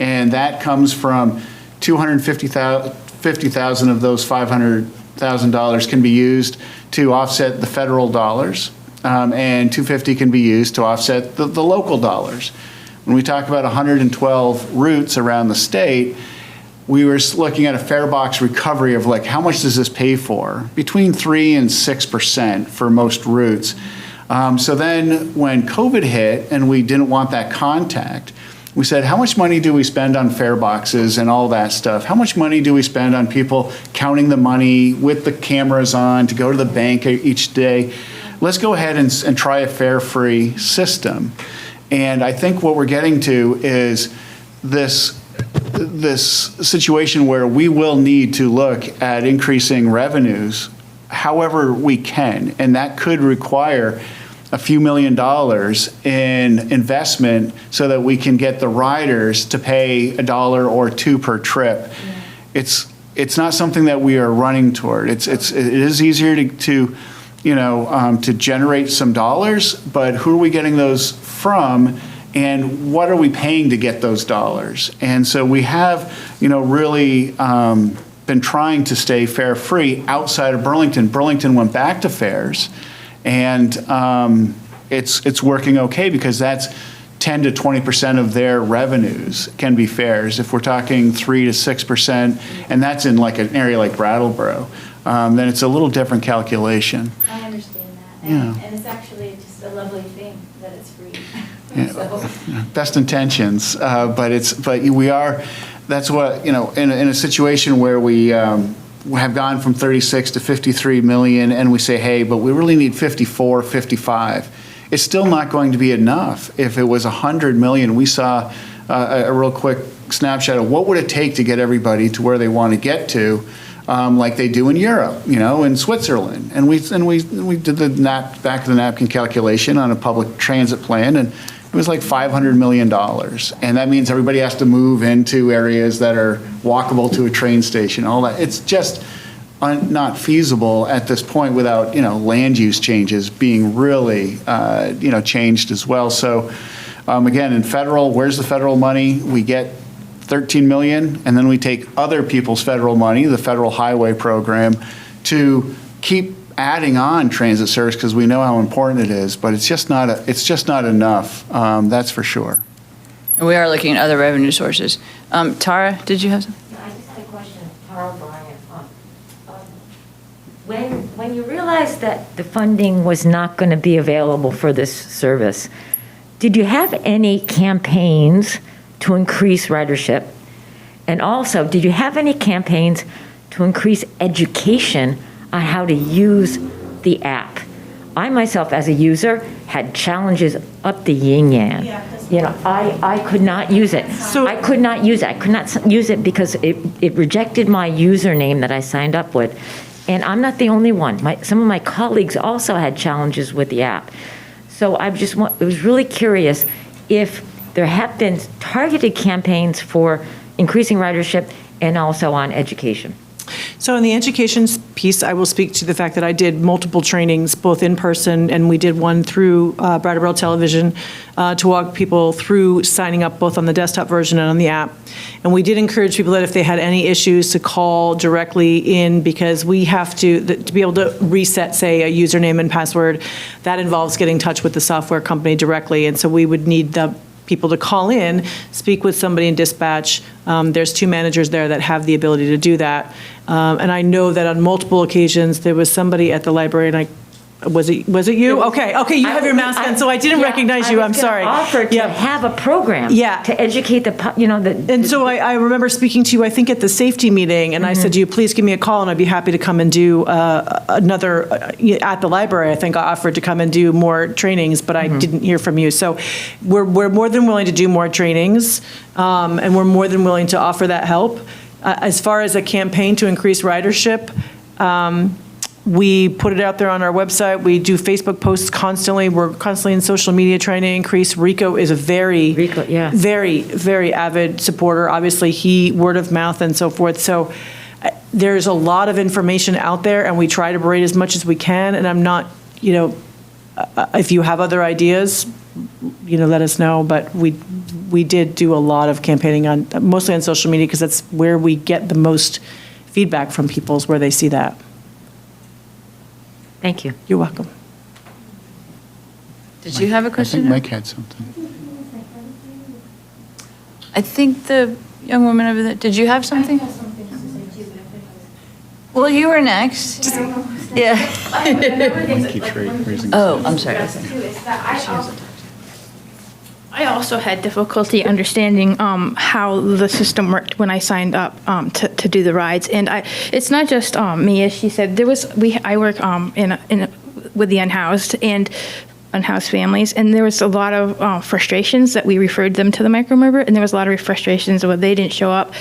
and that comes from $250,000 of those $500,000 can be used to offset the federal dollars, and $250,000 can be used to offset the local dollars. When we talk about 112 routes around the state, we were looking at a fare box recovery of like, how much does this pay for? Between 3% and 6% for most routes. So then when COVID hit and we didn't want that contact, we said, how much money do we spend on fare boxes and all that stuff? How much money do we spend on people counting the money with the cameras on to go to the bank each day? Let's go ahead and try a fare-free system. And I think what we're getting to is this situation where we will need to look at increasing revenues however we can, and that could require a few $1 million in investment so that we can get the riders to pay $1 or $2 per trip. It's not something that we are running toward. It is easier to generate some dollars, but who are we getting those from? And what are we paying to get those dollars? And so we have, really been trying to stay fare free outside of Burlington. Burlington went back to fares, and it's working okay because that's 10 to 20% of their revenues can be fares. If we're talking 3 to 6%, and that's in like an area like Brattleboro, then it's a little different calculation. I understand that. Yeah. And it's actually just a lovely thing that it's free. Yeah. So. Best intentions, but we are. That's what in a situation where we have gone from 36 to 53 million, and we say, hey, but we really need 54, 55. It's still not going to be enough. If it was 100 million, we saw a real quick snapshot of what would it take to get everybody to where they want to get to. Like they do in Europe, in Switzerland. And we did the back of the napkin calculation on a public transit plan, and it was like $500 million. And that means everybody has to move into areas that are walkable to a train station, all that. It's just not feasible at this point without, land use changes being really, changed as well. So again, in federal, where's the federal money? We get 13 million, and then we take other people's federal money, the federal highway program, to keep adding on transit service because we know how important it is, but it's just not enough. That's for sure. And we are looking at other revenue sources. Tara, did you have something? I just had a question, Tara O'Brien. When you realized that the funding was not going to be available for this service, did you have any campaigns to increase ridership? And also, did you have any campaigns to increase education on how to use the app? I myself, as a user, had challenges up the yin-yang. I could not use it. I could not use it because it rejected my username that I signed up with. And I'm not the only one. Some of my colleagues also had challenges with the app. So I was really curious if there have been targeted campaigns for increasing ridership and also on education. So in the education piece, I will speak to the fact that I did multiple trainings, both in person, and we did one through Brattleboro Television to walk people through signing up both on the desktop version and on the app. And we did encourage people that if they had any issues to call directly in, because we have to be able to reset, say, a username and password. That involves getting in touch with the software company directly, and so we would need the people to call in, speak with somebody in dispatch. There's 2 managers there that have the ability to do that. And I know that on multiple occasions, there was somebody at the library, and was it you? Okay, you have your mask on, so I didn't recognize you, I'm sorry. I was going to offer to have a program to educate And so I remember speaking to you, I think at the safety meeting, and I said to you, please give me a call, and I'd be happy to come and do another, at the library, I think I offered to come and do more trainings, but I didn't hear from you. So we're more than willing to do more trainings, and we're more than willing to offer that help. As far as a campaign to increase ridership, we put it out there on our website. We do Facebook posts constantly. We're constantly in social media trying to increase. Rico is a very, very avid supporter. Obviously, word of mouth and so forth. So there's a lot of information out there, and we try to berate as much as we can. And I'm not you know, if you have other ideas, you know, let us know. But we did do a lot of campaigning on, mostly on social media, because that's where we get the most feedback from people, is where they see that. Thank you. You're welcome. Did you have a I question? think Mike had something. I think the young woman over there, did you have something? Well, you were next. Yeah. Oh, I'm sorry. I also had difficulty understanding how the system worked when I signed up to do the rides, and it's not just me, as she said. I work with the unhoused and unhoused families, and there was a lot of frustrations that we referred them to the Micromover, and there was a lot of frustrations when they didn't show up.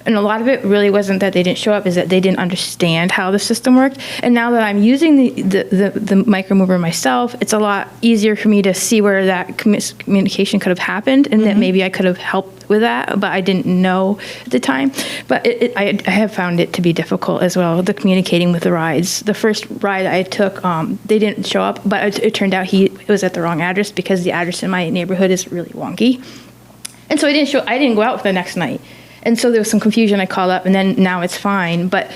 And a lot of it really wasn't that they didn't show up, is that they didn't understand how the system worked. And now that I'm using the Micromover myself, it's a lot easier for me to see where that communication could have happened, and that maybe I could have helped with that, but I didn't know at the time. But I have found it to be difficult as well, the communicating with the rides. The first ride I took, they didn't show up, but it turned out it was at the wrong address, because the address in my neighborhood is really wonky. And so I didn't go out for the next night. And so there was some confusion. I called up, and then now it's fine. But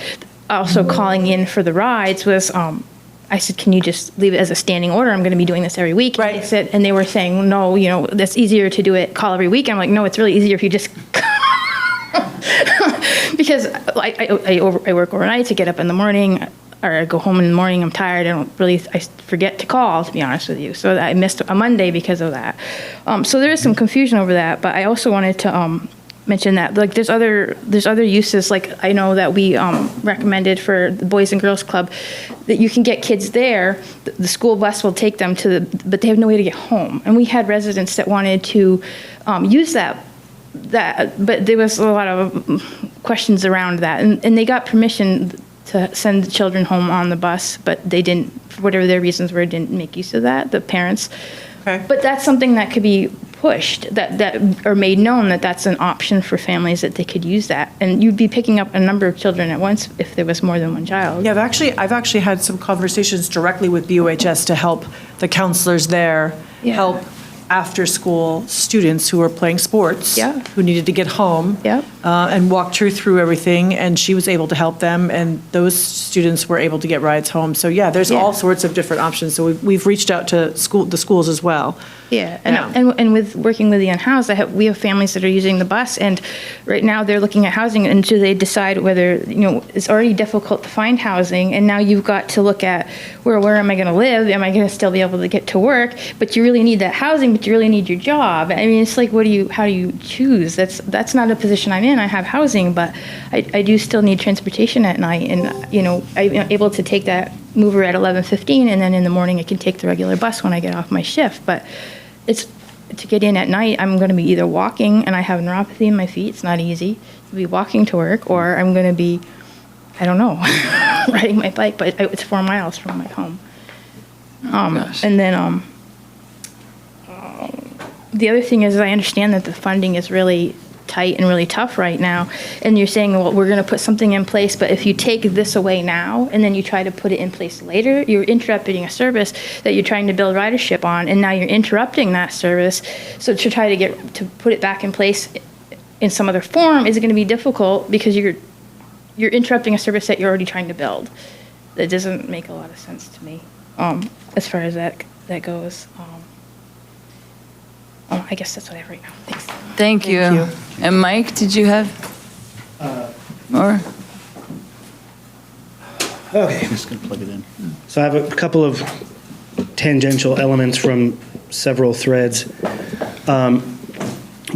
also calling in for the rides was, I said, can you just leave it as a standing order? I'm going to be doing this every week. Right. And they were saying, no, you know, that's easier to do it, call every week. I'm like, no, it's really easier if you just, because I work overnight to get up in the morning, or I go home in the morning, I'm tired, I forget to call, to be honest with you. So I missed a Monday because of that. So there is some confusion over that, but I also wanted to mention that, like, there's other uses. Like, I know that we recommended for the Boys and Girls Club that you can get kids there. The school bus will take them but they have no way to get home. And we had residents that wanted to use that, but there was a lot of questions around that, and they got permission to send the children home on the bus, but they didn't, for whatever their reasons were, didn't make use of that, the parents. Okay. But that's something that could be pushed, or made known, that that's an option for families, that they could use that. And you'd be picking up a number of children at once if there was more than one child. Yeah, I've actually had some conversations directly with BOHS to help the counselors there help after-school students who are playing sports, who needed to get home, and walked her through everything, and she was able to help them, and those students were able to get rides home. So there's all sorts of different options. So we've reached out to the schools as well. Yeah, and with working with the unhoused, we have families that are using the bus, and right now they're looking at housing, and so they decide whether, it's already difficult to find housing, and now you've got to look at where am I going to live? Am I going to still be able to get to work? But you really need that housing, but you really need your job. I mean, it's like, how do you choose? That's not a position I'm in. I have housing, but I do still need transportation at night, and I'm able to take that mover at 11:15, and then in the morning I can take the regular bus when I get off my shift. But it's to get in at night, I'm going to be either walking, and I have neuropathy in my feet. It's not easy to be walking to work, or I'm going to be, I don't know, riding my bike, but it's 4 miles from my home. And then the other thing is, I understand that the funding is really tight and really tough right now, and you're saying, well, we're going to put something in place, but if you take this away now and then you try to put it in place later, you're interrupting a service that you're trying to build ridership on, and now you're interrupting that service. So to try to put it back in place in some other form is going to be difficult, because you're interrupting a service that you're already trying to build. That doesn't make a lot of sense to me, as far as that goes. I guess that's what I have right now. Thanks. Thank you. And Mike, did you have more? Okay. Just going to plug it in. So I have a couple of tangential elements from several threads.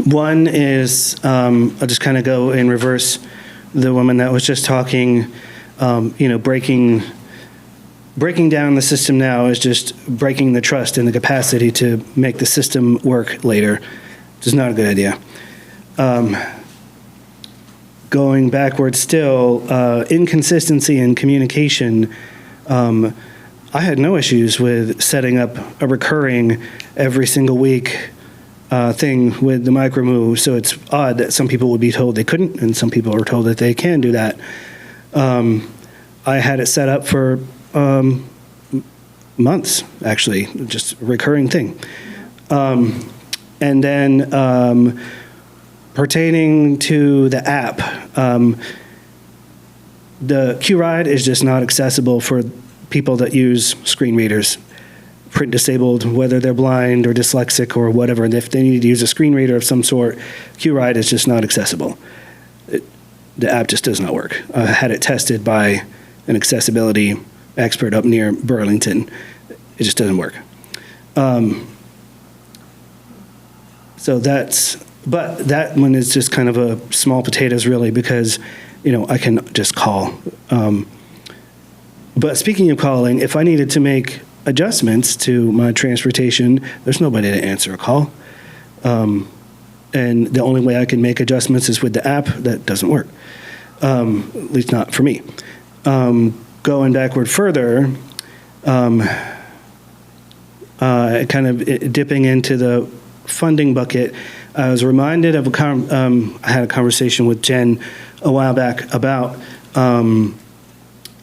One is, I'll just kind of go in reverse. The woman that was just talking, breaking down the system now is just breaking the trust and the capacity to make the system work later, which is not a good idea. Going backwards still, inconsistency in communication. I had no issues with setting up a recurring every single week thing with the Micromove, so it's odd that some people would be told they couldn't and some people are told that they can do that. I had it set up for months, actually, just a recurring thing. And then pertaining to the app, the Q-Ride is just not accessible for people that use screen readers, print disabled, whether they're blind or dyslexic or whatever. And if they need to use a screen reader of some sort, Q-Ride is just not accessible. The app just does not work. I had it tested by an accessibility expert up near Burlington. It just doesn't work. But that one is just kind of a small potatoes really, because, I can just call. But speaking of calling, if I needed to make adjustments to my transportation, there's nobody to answer a call. And the only way I can make adjustments is with the app. That doesn't work, at least not for me. Going backward further, kind of dipping into the funding bucket, I was reminded of I had a conversation with Jen a while back about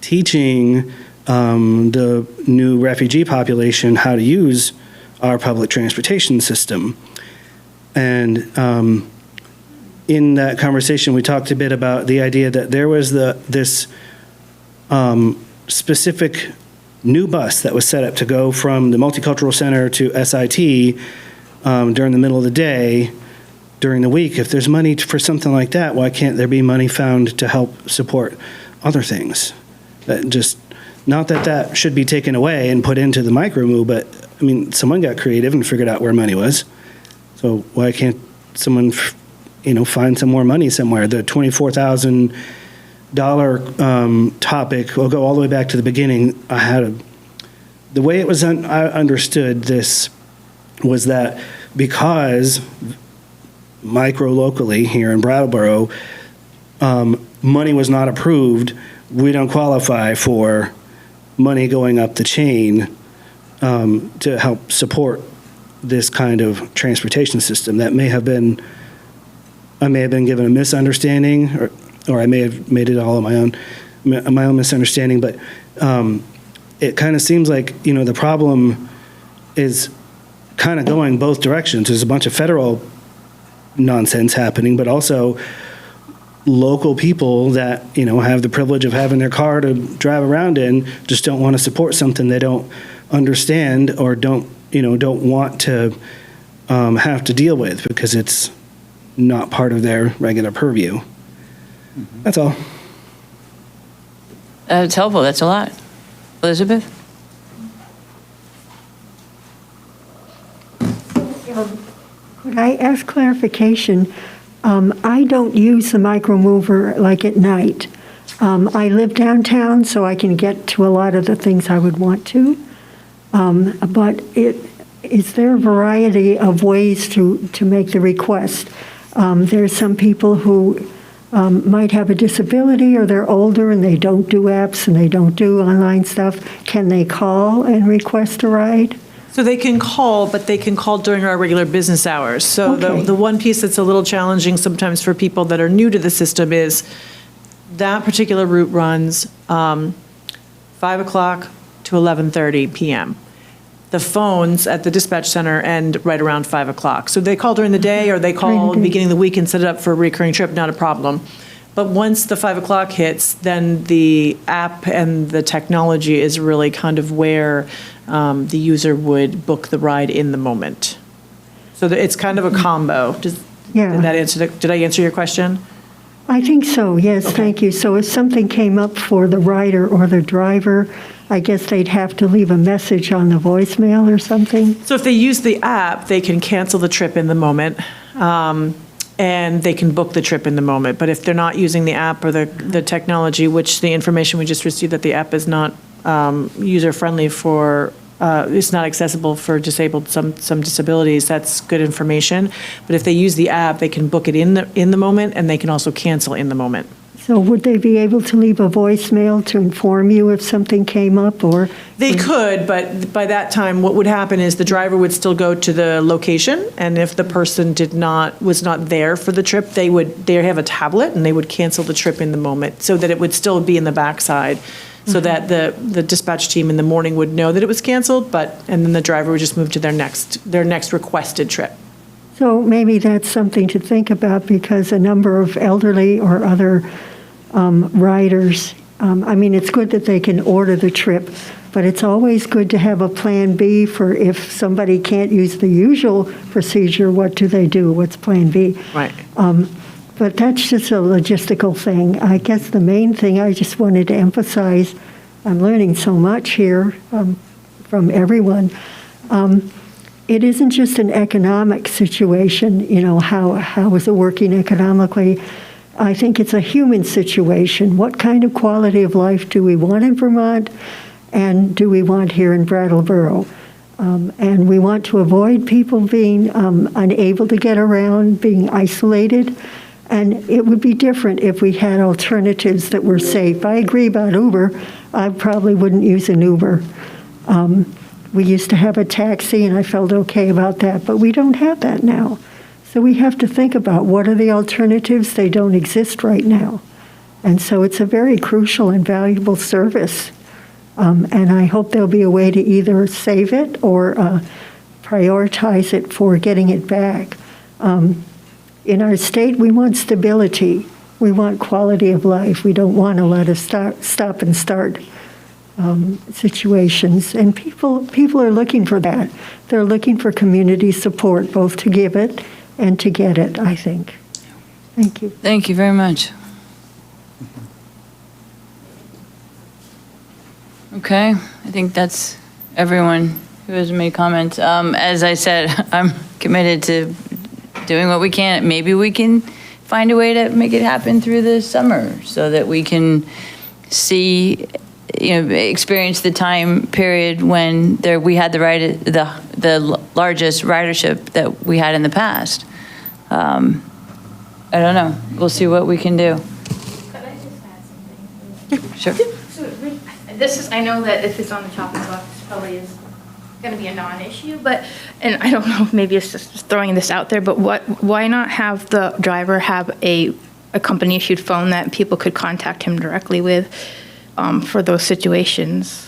teaching the new refugee population how to use our public transportation system. And in that conversation, we talked a bit about the idea that there was this specific new bus that was set up to go from the Multicultural Center to SIT during the middle of the day, during the week. If there's money for something like that, why can't there be money found to help support other things? Not that should be taken away and put into the MicroMove, but I mean, someone got creative and figured out where money was. So why can't someone, find some more money somewhere? The $24,000 topic, we'll go all the way back to the beginning. The way it was I understood this was that because micro-locally here in Brattleboro, money was not approved, we don't qualify for money going up the chain to help support this kind of transportation system. That I may have been given a misunderstanding, or I may have made it all on my own misunderstanding, but it kind of seems like, the problem is kind of going both directions. There's a bunch of federal nonsense happening, but also local people that, have the privilege of having their car to drive around in just don't want to support something they don't understand or don't want to have to deal with because it's not part of their regular purview. That's all. It's helpful. That's a lot. Elizabeth? Could I ask clarification? I don't use the MicroMover like at night. I live downtown, so I can get to a lot of the things I would want to. But is there a variety of ways to make the request? There's some people who might have a disability, or they're older and they don't do apps and they don't do online stuff. Can they call and request a ride? So they can call, but they can call during our regular business hours. So Okay. the one piece that's a little challenging sometimes for people that are new to the system is that particular route runs 5 o'clock to 11:30 p.m. The phones at the dispatch center end right around 5 o'clock. So they call during the day or they call beginning of the week and set it up for a recurring trip, not a problem. But once the 5 o'clock hits, then the app and the technology is really kind of where the user would book the ride in the moment. So it's kind of a combo. Did I answer your question? I think so, yes, thank you. So if something came up for the rider or the driver, I guess they'd have to leave a message on the voicemail or something? So if they use the app, they can cancel the trip in the moment, and they can book the trip in the moment. But if they're not using the app or the technology, which the information we just received that the app is not user-friendly for, it's not accessible for disabled, some disabilities, that's good information. But if they use the app, they can book it in the moment, and they can also cancel in the moment. So would they be able to leave a voicemail to inform you if something came up, or? They could, but by that time, what would happen is the driver would still go to the location, and if the person was not there for the trip, they have a tablet, and they would cancel the trip in the moment, so that it would still be in the backside. so that the dispatch team in the morning would know that it was canceled, and then the driver would just move to their next requested trip. So maybe that's something to think about, because a number of elderly or other riders, it's good that they can order the trip, but it's always good to have a plan B for if somebody can't use the usual procedure, what do they do? What's plan B? Right. But that's just a logistical thing. I guess the main thing I just wanted to emphasize, I'm learning so much here from everyone. It isn't just an economic situation, how is it working economically? I think it's a human situation. What kind of quality of life do we want in Vermont, and do we want here in Brattleboro? And we want to avoid people being unable to get around, being isolated. And it would be different if we had alternatives that were safe. I agree about Uber. I probably wouldn't use an Uber. We used to have a taxi, and I felt okay about that, but we don't have that now. So we have to think about what are the alternatives. They don't exist right now. And so it's a very crucial and valuable service. And I hope there'll be a way to either save it or prioritize it for getting it back. In our state, we want stability. We want quality of life. We don't want a lot of stop and start situations. And people are looking for that. They're looking for community support, both to give it and to get it, I think. Thank you. Thank you very much. Okay, I think that's everyone who has made comments. As I said, I'm committed to doing what we can. Maybe we can find a way to make it happen through the summer so that we can see, experience the time period when we had the largest ridership that we had in the past. I don't know. We'll see what we can do. Could I just add something? Sure. So I know that if it's on the chopping block, this probably is going to be a non-issue, and I don't know, maybe it's just throwing this out there, but why not have the driver have a company-issued phone that people could contact him directly with for those situations?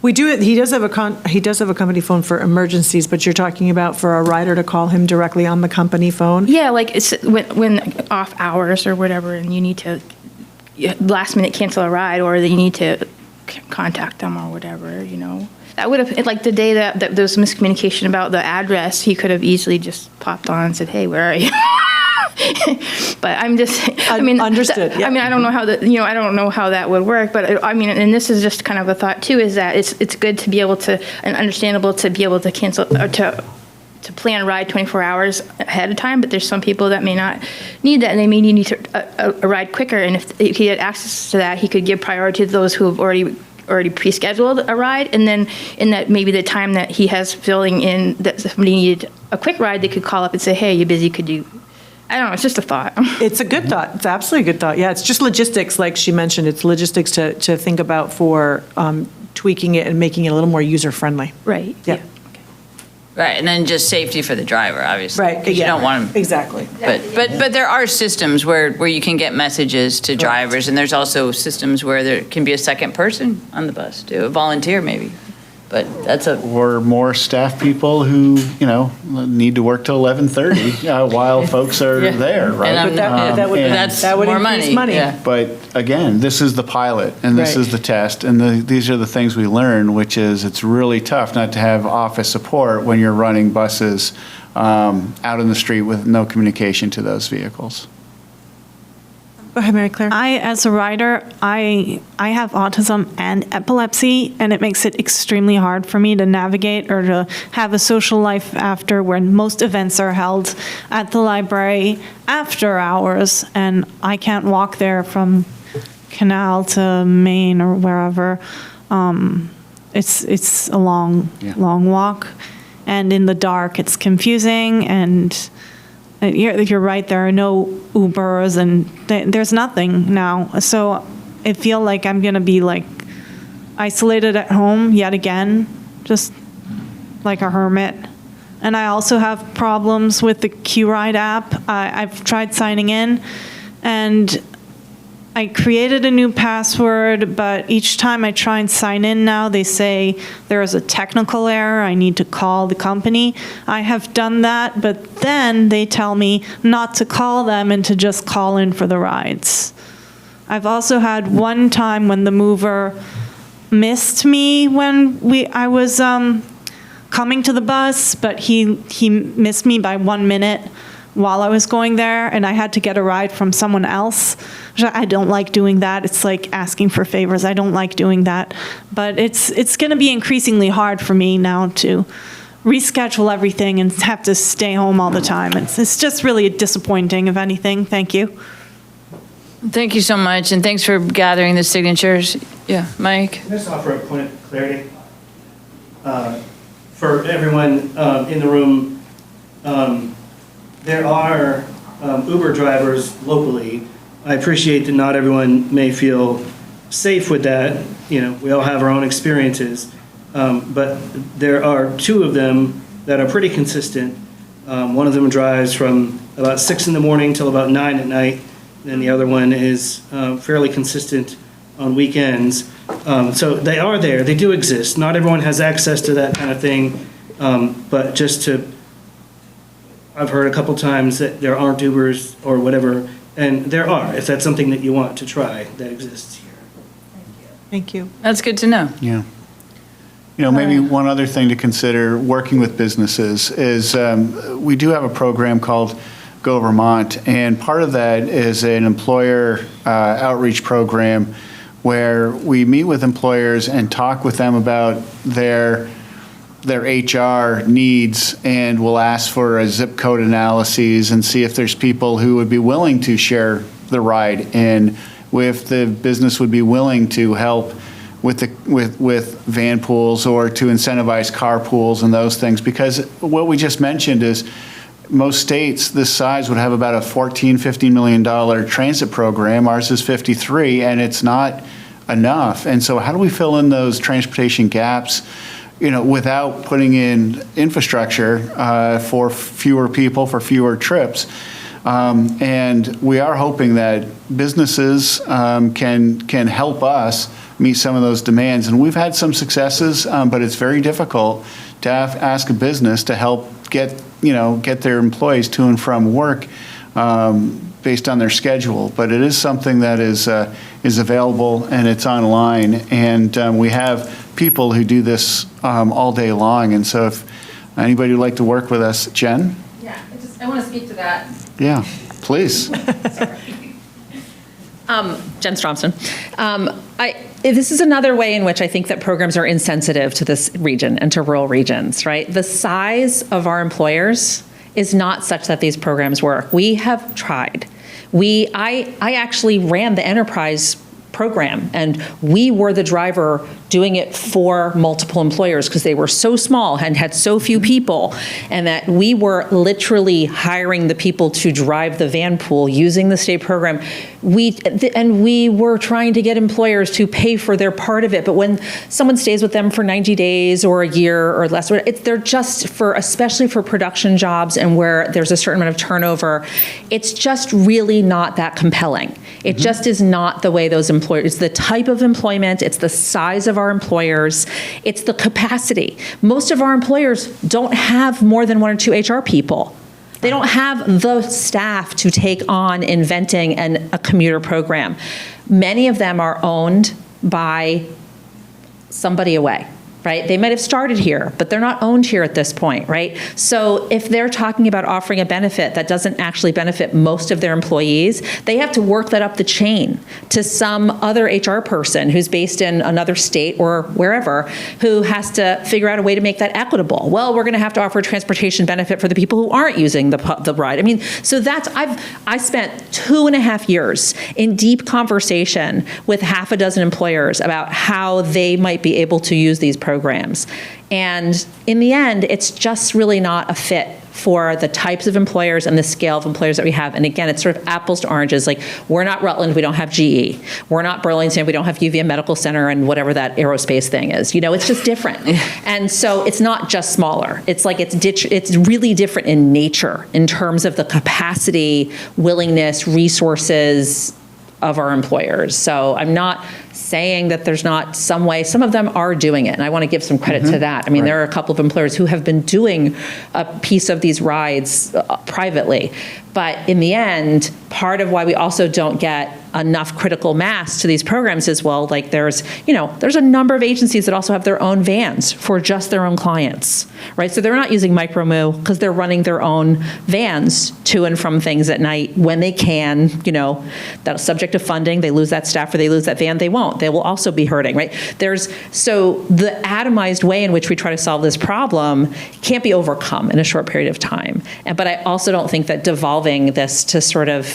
We do it. He does have a company phone for emergencies, but you're talking about for a rider to call him directly on the company phone? Yeah, like it's when off hours or whatever, and you need to last minute cancel a ride, or that you need to contact them or whatever, That would have, like the day that there was miscommunication about the address, he could have easily just popped on and said, "Hey, where are you?" But understood. Yeah. I don't know how I don't know how that would work, but and this is just kind of a thought too, is that it's good to be able to, and understandable to be able to cancel or to plan a ride 24 hours ahead of time, but there's some people that may not need that, and they may need a ride quicker, and if he had access to that, he could give priority to those who have already pre-scheduled a ride, and then in that maybe the time that he has filling in that somebody needed a quick ride, they could call up and say, "Hey, you busy? Could you?" I don't know. It's just a thought. It's a good thought. It's absolutely a good thought. Yeah, it's just logistics, like she mentioned. It's logistics to think about for tweaking it and making it a little more user-friendly. Right. Yeah. Right, and then just safety for the driver, obviously. Right. Because you don't want them. Exactly. But there are systems where you can get messages to drivers, and there's also systems where there can be a second person on the bus, too, a volunteer maybe. But that's Or more staff people who, need to work till 11:30 while folks are there, right? And that's more money. Yeah. But again, this is the pilot, and this is the test, and these are the things we learn, which is it's really tough not to have office support when you're running buses out in the street with no communication to those vehicles. Go ahead, Mary Claire. As a rider, I have autism and epilepsy, and it makes it extremely hard for me to navigate or to have a social life after, when most events are held at the library after hours, and I can't walk there from Canal to Maine or wherever. It's a long walk, and in the dark, it's confusing, and you're right, there are no Ubers, and there's nothing now. So I feel like I'm going to be isolated at home yet again, just like a hermit. And I also have problems with the Q-Ride app. I've tried signing in, and I created a new password, but each time I try and sign in now, they say there is a technical error. I need to call the company. I have done that, but then they tell me not to call them and to just call in for the rides. I've also had one time when the mover missed me when I was coming to the bus, but he missed me by 1 minute while I was going there, and I had to get a ride from someone else. I don't like doing that. It's like asking for favors. I don't like doing that. But it's going to be increasingly hard for me now to reschedule everything and have to stay home all the time. It's just really disappointing, if anything. Thank you. Thank you so much, and thanks for gathering the signatures. Yeah, Mike? Can I just offer a point of clarity? For everyone in the room, there are Uber drivers locally. I appreciate that not everyone may feel safe with that. You know, we all have our own experiences. But there are 2 of them that are pretty consistent. One of them drives from about 6 in the morning till about 9 at night. And the other one is fairly consistent on weekends. So they are there, they do exist. Not everyone has access to that kind of thing, but I've heard a couple times that there aren't Ubers or whatever, and there are, if that's something that you want to try, that exists here. Thank you. That's good to know. Yeah. You know, maybe one other thing to consider working with businesses is we do have a program called Go Vermont, and part of that is an employer outreach program where we meet with employers and talk with them about their HR needs, and we'll ask for a zip code analyses and see if there's people who would be willing to share the ride, and if the business would be willing to help with van pools or to incentivize car pools and those things. Because what we just mentioned is most states this size would have about a $14-15 million transit program. Ours is 53, and it's not enough. And so how do we fill in those transportation gaps, you know, without putting in infrastructure for fewer people, for fewer trips? And we are hoping that businesses can help us meet some of those demands. And we've had some successes, but it's very difficult to ask a business to help get their employees to and from work based on their schedule. But it is something that is available, and it's online. And we have people who do this all day long. And so if anybody would like to work with us, Jen? Yeah, I want to speak to that. Yeah, please. Jen Stromson. This is another way in which I think that programs are insensitive to this region and to rural regions, right? The size of our employers is not such that these programs work. We have tried. I actually ran the enterprise program, and we were the driver doing it for multiple employers because they were so small and had so few people, and that we were literally hiring the people to drive the van pool using the state program. We were trying to get employers to pay for their part of it, but when someone stays with them for 90 days or a year or less, they're just especially for production jobs and where there's a certain amount of turnover, it's just really not that compelling. It just is not the way those employers, it's the type of employment, it's the size of our employers, it's the capacity. Most of our employers don't have more than 1 or 2 HR people. They don't have the staff to take on inventing a commuter program. Many of them are owned by somebody away, right? They might have started here, but they're not owned here at this point, right? So if they're talking about offering a benefit that doesn't actually benefit most of their employees, they have to work that up the chain to some other HR person who's based in another state or wherever, who has to figure out a way to make that equitable. Well, we're going to have to offer a transportation benefit for the people who aren't using the ride. I mean, so I spent 2.5 years in deep conversation with half a dozen employers about how they might be able to use these programs. And in the end, it's just really not a fit for the types of employers and the scale of employers that we have. And again, it's sort of apples to oranges. Like, we're not Rutland, we don't have GE. We're not Burlington, we don't have UVM Medical Center and whatever that aerospace thing is. You know, it's just different. And so it's not just smaller. It's like it's really different in nature in terms of the capacity, willingness, resources, of our employers. So I'm not saying that there's not some way, some of them are doing it, and I want to give some credit to that. I mean, there are a couple of employers who have been doing a piece of these rides privately. But in the end, part of why we also don't get enough critical mass to these programs is, well, like there's a number of agencies that also have their own vans for just their own clients, right? So they're not using MicroMoo because they're running their own vans to and from things at night when they can, that's subject to funding. They lose that staff or they lose that van, they won't. They will also be hurting, right? So the atomized way in which we try to solve this problem can't be overcome in a short period of time. But I also don't think that devolving this to sort of,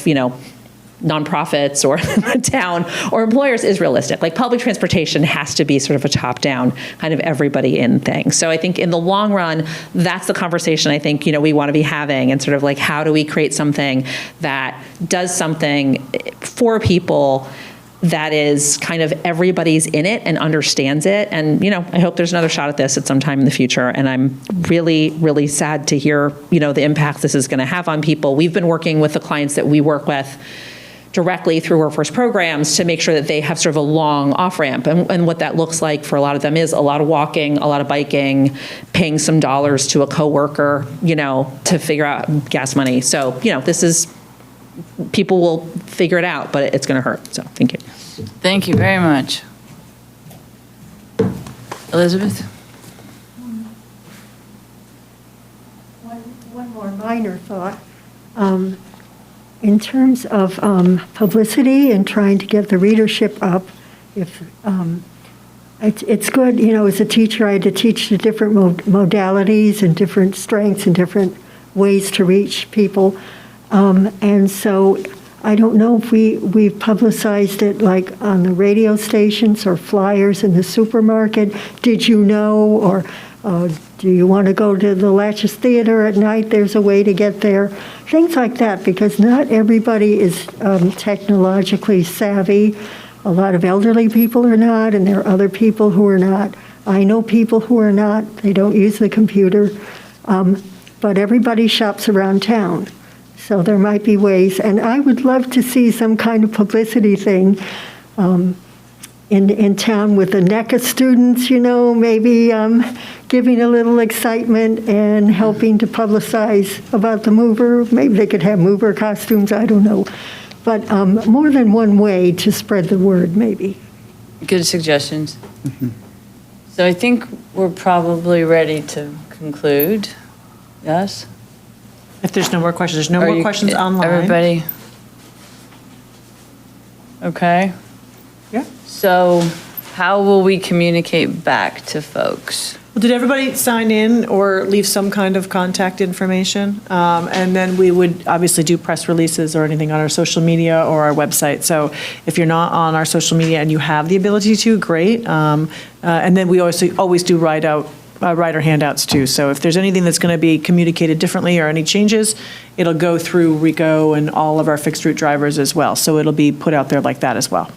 nonprofits or the town or employers is realistic. Like public transportation has to be sort of a top-down kind of everybody in thing. So I think in the long run, that's the conversation I think, we want to be having, and sort of like how do we create something that does something for people that is kind of everybody's in it and understands it. And, I hope there's another shot at this at some time in the future. And I'm really, really sad to hear, the impact this is going to have on people. We've been working with the clients that we work with directly through Workforce programs to make sure that they have sort of a long off-ramp. And what that looks like for a lot of them is a lot of walking, a lot of biking, paying some dollars to a coworker, to figure out gas money. So, this is, people will figure it out, but it's going to hurt. So thank you. Thank you very much. Elizabeth? One more minor thought. In terms of publicity and trying to get the readership up, it's good, as a teacher, I had to teach the different modalities and different strengths and different ways to reach people. And so I don't know if we've publicized it like on the radio stations or flyers in the supermarket. Did you know? Or do you want to go to the Latches Theater at night? There's a way to get there. Things like that, because not everybody is technologically savvy. A lot of elderly people are not, and there are other people who are not. I know people who are not. They don't use the computer. But everybody shops around town. So there might be ways. And I would love to see some kind of publicity thing in town with the NECA students, maybe giving a little excitement and helping to publicize about the MOOver. Maybe they could have MOOver costumes, I don't know. But more than one way to spread the word, maybe. Good suggestions. So I think we're probably ready to conclude. Yes? If there's no more questions, there's no more questions online. Everybody? Okay. Yeah. So how will we communicate back to folks? Well, did everybody sign in or leave some kind of contact information? And then we would obviously do press releases or anything on our social media or our website. So if you're not on our social media and you have the ability to, great. And then we always do rider handouts too. So if there's anything that's going to be communicated differently or any changes, it'll go through Rico and all of our fixed route drivers as well. So it'll be put out there like that as well.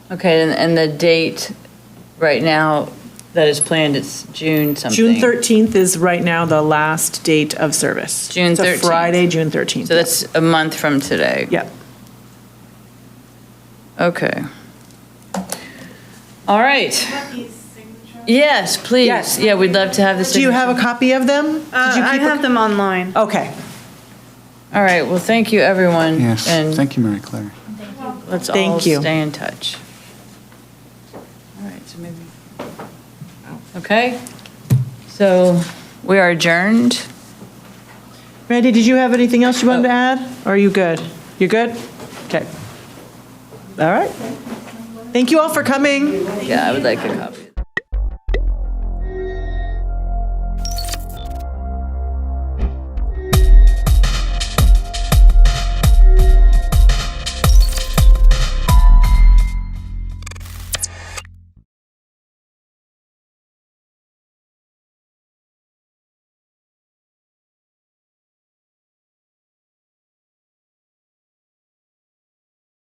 Okay, and the date right now that is planned, it's June something. June 13th is right now the last date of service. June 13th. It's a Friday, June 13th. So that's a month from today. Yep. Okay. All right. Yes, please. Yes. Yeah, we'd love to have this. Do you have a copy of them? Did you I have them online. Okay. All right, well, thank you, everyone. Yes, And thank you, Mary Claire. let's all Thank you. stay in touch. All right, so maybe, okay. So we are adjourned. Randy, did you have anything else you wanted to add? Or are you good? You good? Okay. All right. Thank you all for coming. Yeah, I would like a copy.